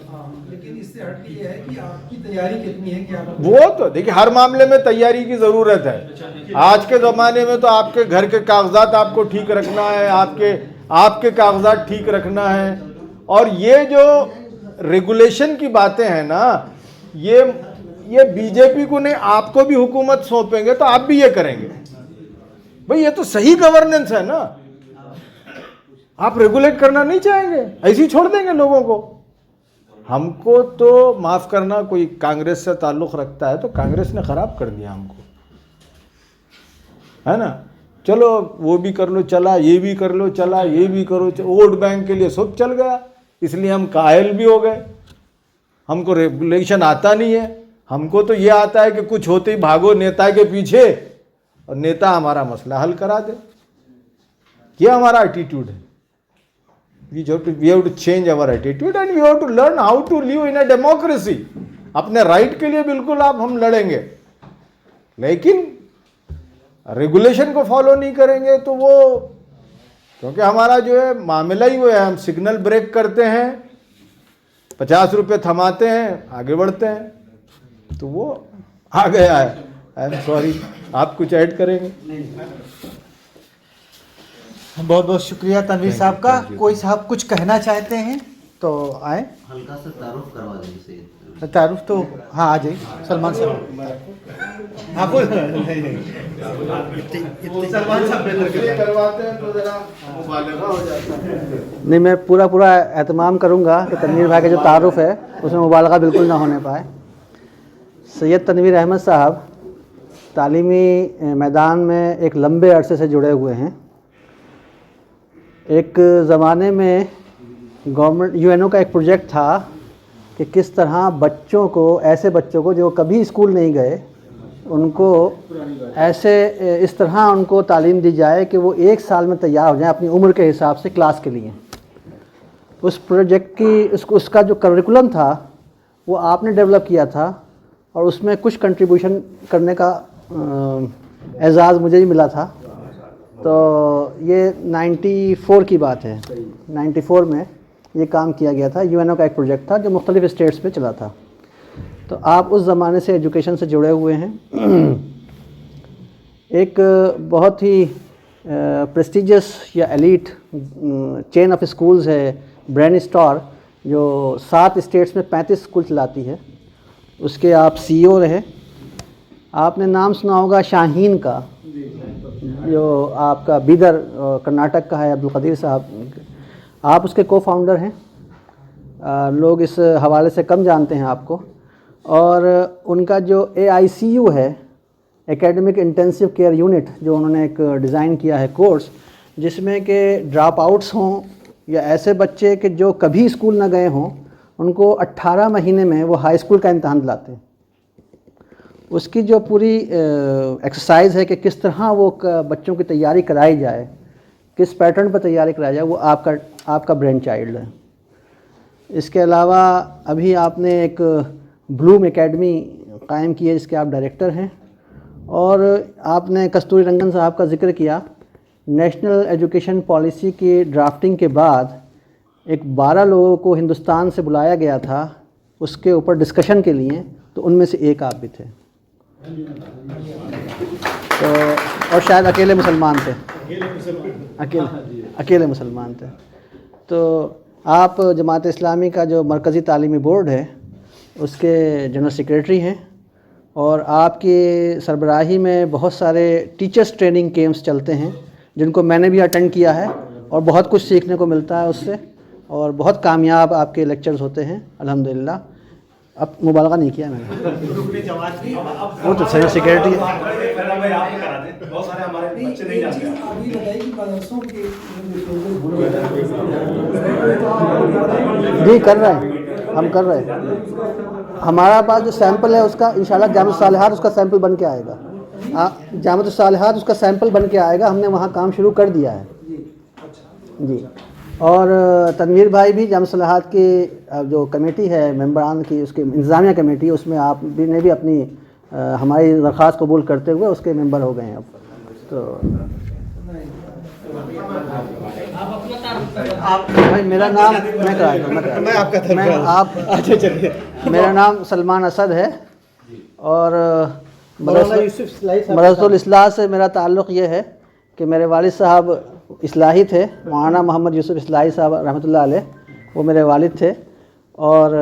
D: लेकिन इससे हट के ये है कि आपकी तैयारी कितनी है, कि आप
B: वो तो देखिए हर मामले में तैयारी की ज़रूरत है। आज के ज़माने में तो आपके घर के कागजात आपको ठीक रखना है, आपके कागजात ठीक रखना है। और ये जो रेगुलेशन की बातें हैं ना, ये बीजेपी को नहीं, आपको भी हुकूमत सौंपेंगे तो आप भी ये करेंगे। भाई ये तो सही गवर्नेंस है ना, आप रेगुलेट करना नहीं चाहेंगे, ऐसे ही छोड़ देंगे लोगों को। हमको तो माफ़ करना, कोई कांग्रेस से ताल्लुक़ रखता है तो कांग्रेस ने ख़राब कर दिया हमको, है ना। चलो वो भी कर लो चला, ये भी कर लो चला, ये भी करो चला, वोट बैंक के लिए सब चल गया, इसलिए हम कायल भी हो गए। हमको रेगुलेशन आता नहीं है, हमको तो ये आता है कि कुछ होते ही भागो नेता के पीछे और नेता हमारा मसला हल करा दे। ये हमारा एटीट्यूड है। We have to change our attitude and we have to learn how to live in a democracy. अपने राइट के लिए बिल्कुल हम लड़ेंगे, लेकिन रेगुलेशन को फॉलो नहीं करेंगे तो वो, क्योंकि हमारा जो है मामला ही वो है, हम सिग्नल ब्रेक करते हैं, 50 रुपये थमाते हैं, आगे बढ़ते हैं, तो वो आ गया है। आई एम सॉरी, आप कुछ ऐड करेंगे?
A: बहुत बहुत शुक्रिया तनवीर साहब का। कोई साहब कुछ कहना चाहते हैं तो आए,
I: हल्का सा तारुफ करवा दीजिए।
A: तारुफ तो हाँ आ जाइए सलमान साहब। हाँ बोल सलमान साहब
B: करवाते हैं तो जरा मुबालगा हो जाता है।
E: नहीं, मैं पूरा एहतमाम करूंगा कि तनवीर भाई का जो तारुफ है उसमें मुबालगा बिल्कुल ना होने पाए। सैयद तनवीर अहमद साहब तालीमी मैदान में एक लंबे अरसे से जुड़े हुए हैं। एक ज़माने में गवर्नमेंट यूएनओ का एक प्रोजेक्ट था कि किस तरह बच्चों को, ऐसे बच्चों को जो कभी स्कूल नहीं गए, उनको ऐसे इस तरह उनको तालीम दी जाए कि वो 1 साल में तैयार हो जाएं अपनी उम्र के हिसाब से क्लास के लिए। उस प्रोजेक्ट की उसका जो करिकुलम था वो आपने डेवलप किया था और उसमें कुछ कंट्रीब्यूशन करने का एजाज़ मुझे ही मिला था। तो ये 94 की बात है, 94 में ये काम किया गया था। यूएनओ का एक प्रोजेक्ट था जो मुख्तलिफ़ स्टेट्स में चला था। तो आप उस ज़माने से एजुकेशन से जुड़े हुए हैं। एक बहुत ही प्रेस्टिजियस या एलीट चेन ऑफ स्कूल्स है ब्रेन स्टार, जो 7 स्टेट्स में 35 स्कूल चलाती है। उसके आप सीईओ रहे। आपने नाम सुना होगा शाहीन का, जो आपका बीदर कर्नाटक का है, अब्दुल कदीर साहब। आप उसके को फाउंडर हैं। लोग इस हवाले से कम जानते हैं आपको। और उनका जो AICU है, एकेडमिक इंटेंसिव केयर यूनिट, जो उन्होंने एक डिज़ाइन किया है कोर्स, जिसमें कि ड्रॉप आउट्स हों या ऐसे बच्चे कि जो कभी स्कूल ना गए हों, उनको 18 महीने में वो हाई स्कूल का इम्तहान दिलाते हैं। उसकी जो पूरी एक्सरसाइज है कि किस तरह वो बच्चों की तैयारी कराई जाए, किस पैटर्न पर तैयारी कराई जाए, वो आपका ब्रेन चाइल्ड है। इसके अलावा अभी आपने एक ब्लूम एकेडमी कायम की है जिसके आप डायरेक्टर हैं। और आपने कस्तूरी रंगन साहब का जिक्र किया। नेशनल एजुकेशन पॉलिसी की ड्राफ्टिंग के बाद एक 12 लोगों को हिंदुस्तान से बुलाया गया था उसके ऊपर डिस्कशन के लिए, तो उनमें से एक आप भी थे। तो और शायद अकेले मुसलमान थे, अकेले मुसलमान थे। तो आप जमात इस्लामी का जो मरकज़ी तालीमी बोर्ड है उसके जनरल सेक्रेटरी हैं। और आपकी सरबराही में बहुत सारे टीचर्स ट्रेनिंग कैंप्स चलते हैं जिनको मैंने भी अटेंड किया है और बहुत कुछ सीखने को मिलता है उससे, और बहुत कामयाब आपके लेक्चर्स होते हैं अल्हम्दुलिल्लाह। अब मुबालगा नहीं किया मैंने, वो तो जनरल सेक्रेटरी है। जी कर रहे हैं, हम कर रहे हैं। हमारा पास जो सैंपल है उसका इंशाल्लाह जामिअत सालिहात उसका सैंपल बन के आएगा। जामिअत सालिहात उसका सैंपल बन के आएगा। हमने वहाँ काम शुरू कर दिया है जी। और तनवीर भाई भी जामिअत सालिहात की जो कमेटी है मेंबरान की, उसकी इंतज़ामिया कमेटी, उसमें आप भी ने भी अपनी हमारी दरख्वास्त कबूल करते हुए उसके मेंबर हो गए हैं अब। तो आप भाई, मेरा नाम मेरा नाम सलमान असद है और मदरसतुल इस्लाह से मेरा ताल्लुक़ ये है कि मेरे वालिद साहब इस्लाही थे। मौलाना मोहम्मद यूसुफ इस्लाही साहब रहमतुल्लाह अलैह, वो मेरे वालिद थे। और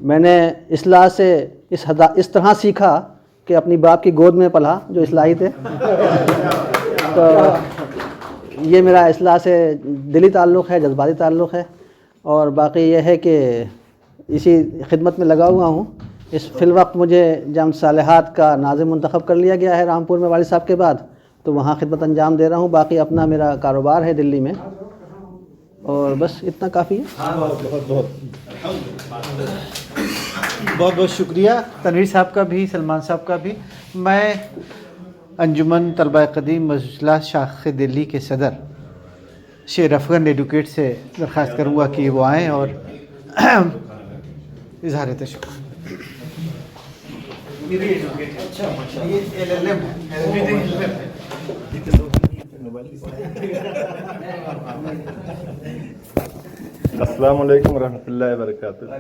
E: मैंने इस्लाह से इस तरह सीखा कि अपनी बाप की गोद में पला जो इस्लाही थे। तो ये मेरा इस्लाह से दिली ताल्लुक़ है, जज्बाती ताल्लुक़ है। और बाकी ये है कि इसी खिदमत में लगा हुआ हूँ। इस फिलवक्त मुझे जामिअत सालिहात का नाज़िम मुंतखब कर लिया गया है रामपुर में वालिद साहब के बाद, तो वहाँ खिदमत अंजाम दे रहा हूँ। बाकी अपना मेरा कारोबार है दिल्ली में, और बस इतना काफ़ी है।
A: बहुत बहुत शुक्रिया तनवीर साहब का भी, सलमान साहब का भी। मैं अंजुमन तलबा क़दीम मजलिस शाख दिल्ली के सदर शेर अफगन एडवोकेट से दरख्वास्त करूँगा कि वो आएँ और इज़हार तशक्कुर।
J: अस्सलाम वालेकुम रहमतुल्लाहि व बरकातुहू।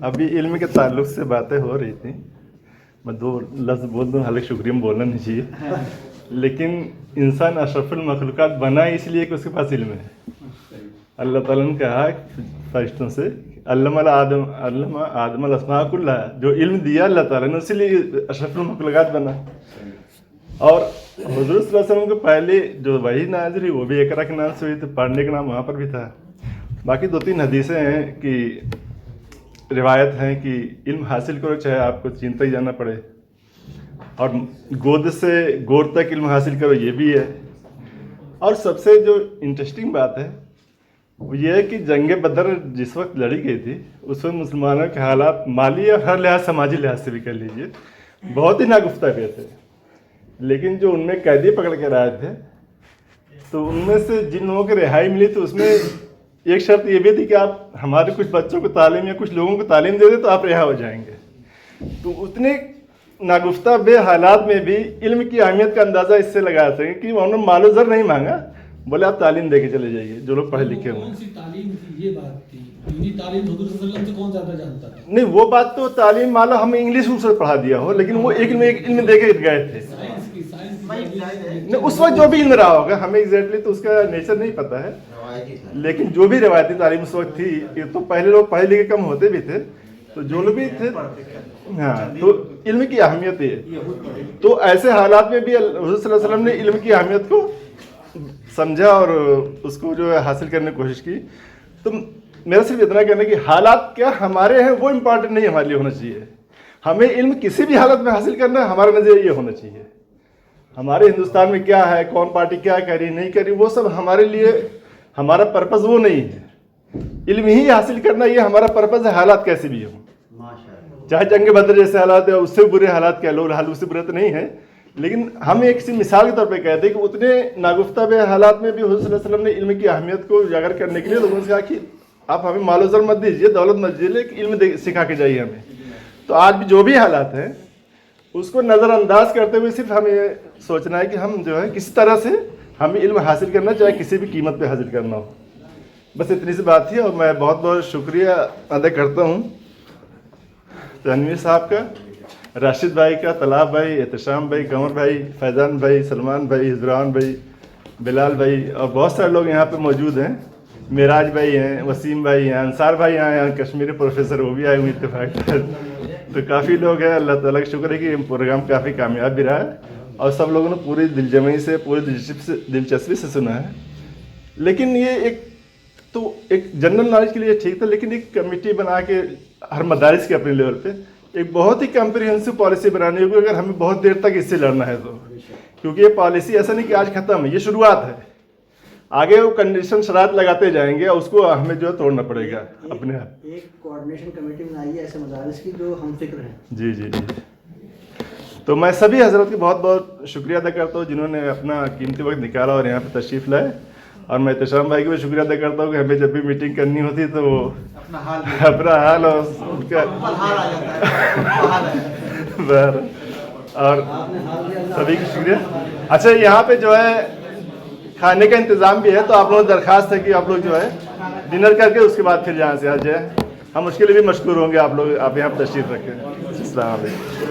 J: अभी इल्म के ताल्लुक़ से बातें हो रही थी। मैं 2 लफ्ज़ बोल दूँ, हालांकि शुक्रिया में बोलना नहीं चाहिए, लेकिन इंसान अशरफुल मखलूक़ात बना इसलिए कि उसके पास इल्म है। अल्लाह ताला ने कहा फरिश्तों से, अल्लमा आदम अस्मा कुल्लहा, जो इल्म दिया अल्लाह ताला ने इसीलिए अशरफुल मखलूक़ात बना। और हुज़ूर सल्लल्लाहु अलैहि वसल्लम के पहले जो वही नाज़िल हुई वो भी इक़रा के नाम से हुई, तो पढ़ने का नाम वहाँ पर भी था। बाकी 2-3 हदीसें हैं कि रिवायत हैं कि इल्म हासिल करो चाहे आपको चीन तक जाना पड़े, और गोद से गोद तक इल्म हासिल करो, ये भी है। और सबसे जो इंटरेस्टिंग बात है वो ये है कि जंग बदर जिस वक्त लड़ी गई थी उस वक्त मुसलमानों के हालात माली और हर लिहाज समाजी लिहाज से भी कर लीजिए बहुत ही नागुफ्ता पे थे। लेकिन जो उनमें कैदी पकड़ के लाए थे तो उनमें से जिन लोगों को रिहाई मिली तो उसमें एक शर्त ये भी थी कि आप हमारे कुछ बच्चों को तालीम या कुछ लोगों को तालीम दे दें तो आप रिहा हो जाएंगे। तो उतने नागुफ्ता बे हालात में भी इल्म की अहमियत का अंदाज़ा इससे लगा सकें कि उन्होंने मालो ज़र नहीं मांगा, बोले आप तालीम दे के चले जाइए जो लोग पढ़े लिखे हुए।
K: कौन सी तालीम थी ये बात थी? दीनी तालीम हुजूर सल्लल्लाहु अलैहि वसल्लम से कौन ज़्यादा जानता था?
J: नहीं वो बात तो तालीम मान लो हम इंग्लिश में पढ़ा दिया हो, लेकिन वो एक इल्म दे के गए थे। नहीं उस वक्त जो भी इल्म रहा होगा, हमें एग्जैक्टली तो उसका नेचर नहीं पता है, लेकिन जो भी रवायती तालीम उस वक्त थी, ये तो पहले लोग पढ़े लिखे कम होते भी थे, तो जो लोग भी थे हाँ, तो इल्म की अहमियत है। तो ऐसे हालात में भी हुजूर सल्लल्लाहु अलैहि वसल्लम ने इल्म की अहमियत को समझा और उसको जो है हासिल करने की कोशिश की। तो मेरा सिर्फ इतना कहना है कि हालात क्या हमारे हैं वो इम्पॉर्टेंट नहीं हमारे लिए होना चाहिए। हमें इल्म किसी भी हालत में हासिल करना है, हमारा नज़रिया ये होना चाहिए। हमारे हिंदुस्तान में क्या है, कौन पार्टी क्या कर रही नहीं कर रही, वो सब हमारे लिए हमारा पर्पज़ वो नहीं है। इल्म ही हासिल करना ये हमारा पर्पज़ है, हालात कैसे भी हो। चाहे जंग बदर जैसे हालात है, उससे बुरे हालात कह लो, हाल उससे बुरे तो नहीं है, लेकिन हम एक सी मिसाल के तौर पे कहते हैं कि उतने नागुफ्ता बे हालात में भी हुजूर सल्लल्लाहु अलैहि वसल्लम ने इल्म की अहमियत को उजागर करने के लिए लोगों से कहा कि आप हमें मालो ज़र मत दीजिए, दौलत मत दीजिए, लेकिन इल्म सिखा के जाइए हमें। तो आज भी जो भी हालात हैं उसको नज़रअंदाज करते हुए सिर्फ हमें ये सोचना है कि हम जो है किसी तरह से हमें इल्म हासिल करना, चाहे किसी भी कीमत पे हासिल करना हो। बस इतनी सी बात थी और मैं बहुत बहुत शुक्रिया अदा करता हूँ तनवीर साहब का, राशिद भाई का, तलाब भाई, एहतशाम भाई, कंवर भाई, फैज़ान भाई, सलमान भाई, हिजरान भाई, बिलाल भाई और बहुत सारे लोग यहाँ पे मौजूद हैं। मेराज भाई हैं, वसीम भाई हैं, अंसार भाई आए हैं, कश्मीरी प्रोफेसर वो भी आए हुए इत्तेफाक। तो काफ़ी लोग हैं, अल्लाह ताला का शुक्र है कि प्रोग्राम काफ़ी कामयाब भी रहा है और सब लोगों ने पूरी दिलजमई से, पूरी दिलचस्पी से सुना है। लेकिन ये एक जनरल नॉलेज के लिए ठीक था, लेकिन एक कमेटी बना के हर मदारिस के अपने लेवल पे एक बहुत ही कम्प्रिहेंसिव पॉलिसी बनानी होगी अगर हमें बहुत देर तक इससे लड़ना है तो, क्योंकि ये पॉलिसी ऐसा नहीं कि आज ख़त्म है, ये शुरुआत है। आगे वो कंडीशन शरात लगाते जाएंगे और उसको हमें जो है तोड़ना पड़ेगा अपने आप।
E: एक कोऑर्डिनेशन कमेटी बनाई है ऐसे मदारिस की जो हम फिक्र हैं।
J: जी जी जी। तो मैं सभी हजरत की बहुत बहुत शुक्रिया अदा करता हूँ जिन्होंने अपना कीमती वक्त निकाला और यहाँ पे तशरीफ़ लाए, और मैं एहतशाम भाई को भी शुक्रिया अदा करता हूँ कि हमें जब भी मीटिंग करनी होती तो वो अपना हाल और उनका और सभी की शुक्रिया। अच्छा यहाँ पे जो है खाने का इंतज़ाम भी है, तो आप लोगों को दरख्वास्त है कि आप लोग जो है डिनर करके उसके बाद फिर यहाँ से आ जाए, हम उसके लिए भी मशकूर होंगे। आप लोग आप यहाँ पर तशरीफ़ रखें। अस्सलाम वालेकुम।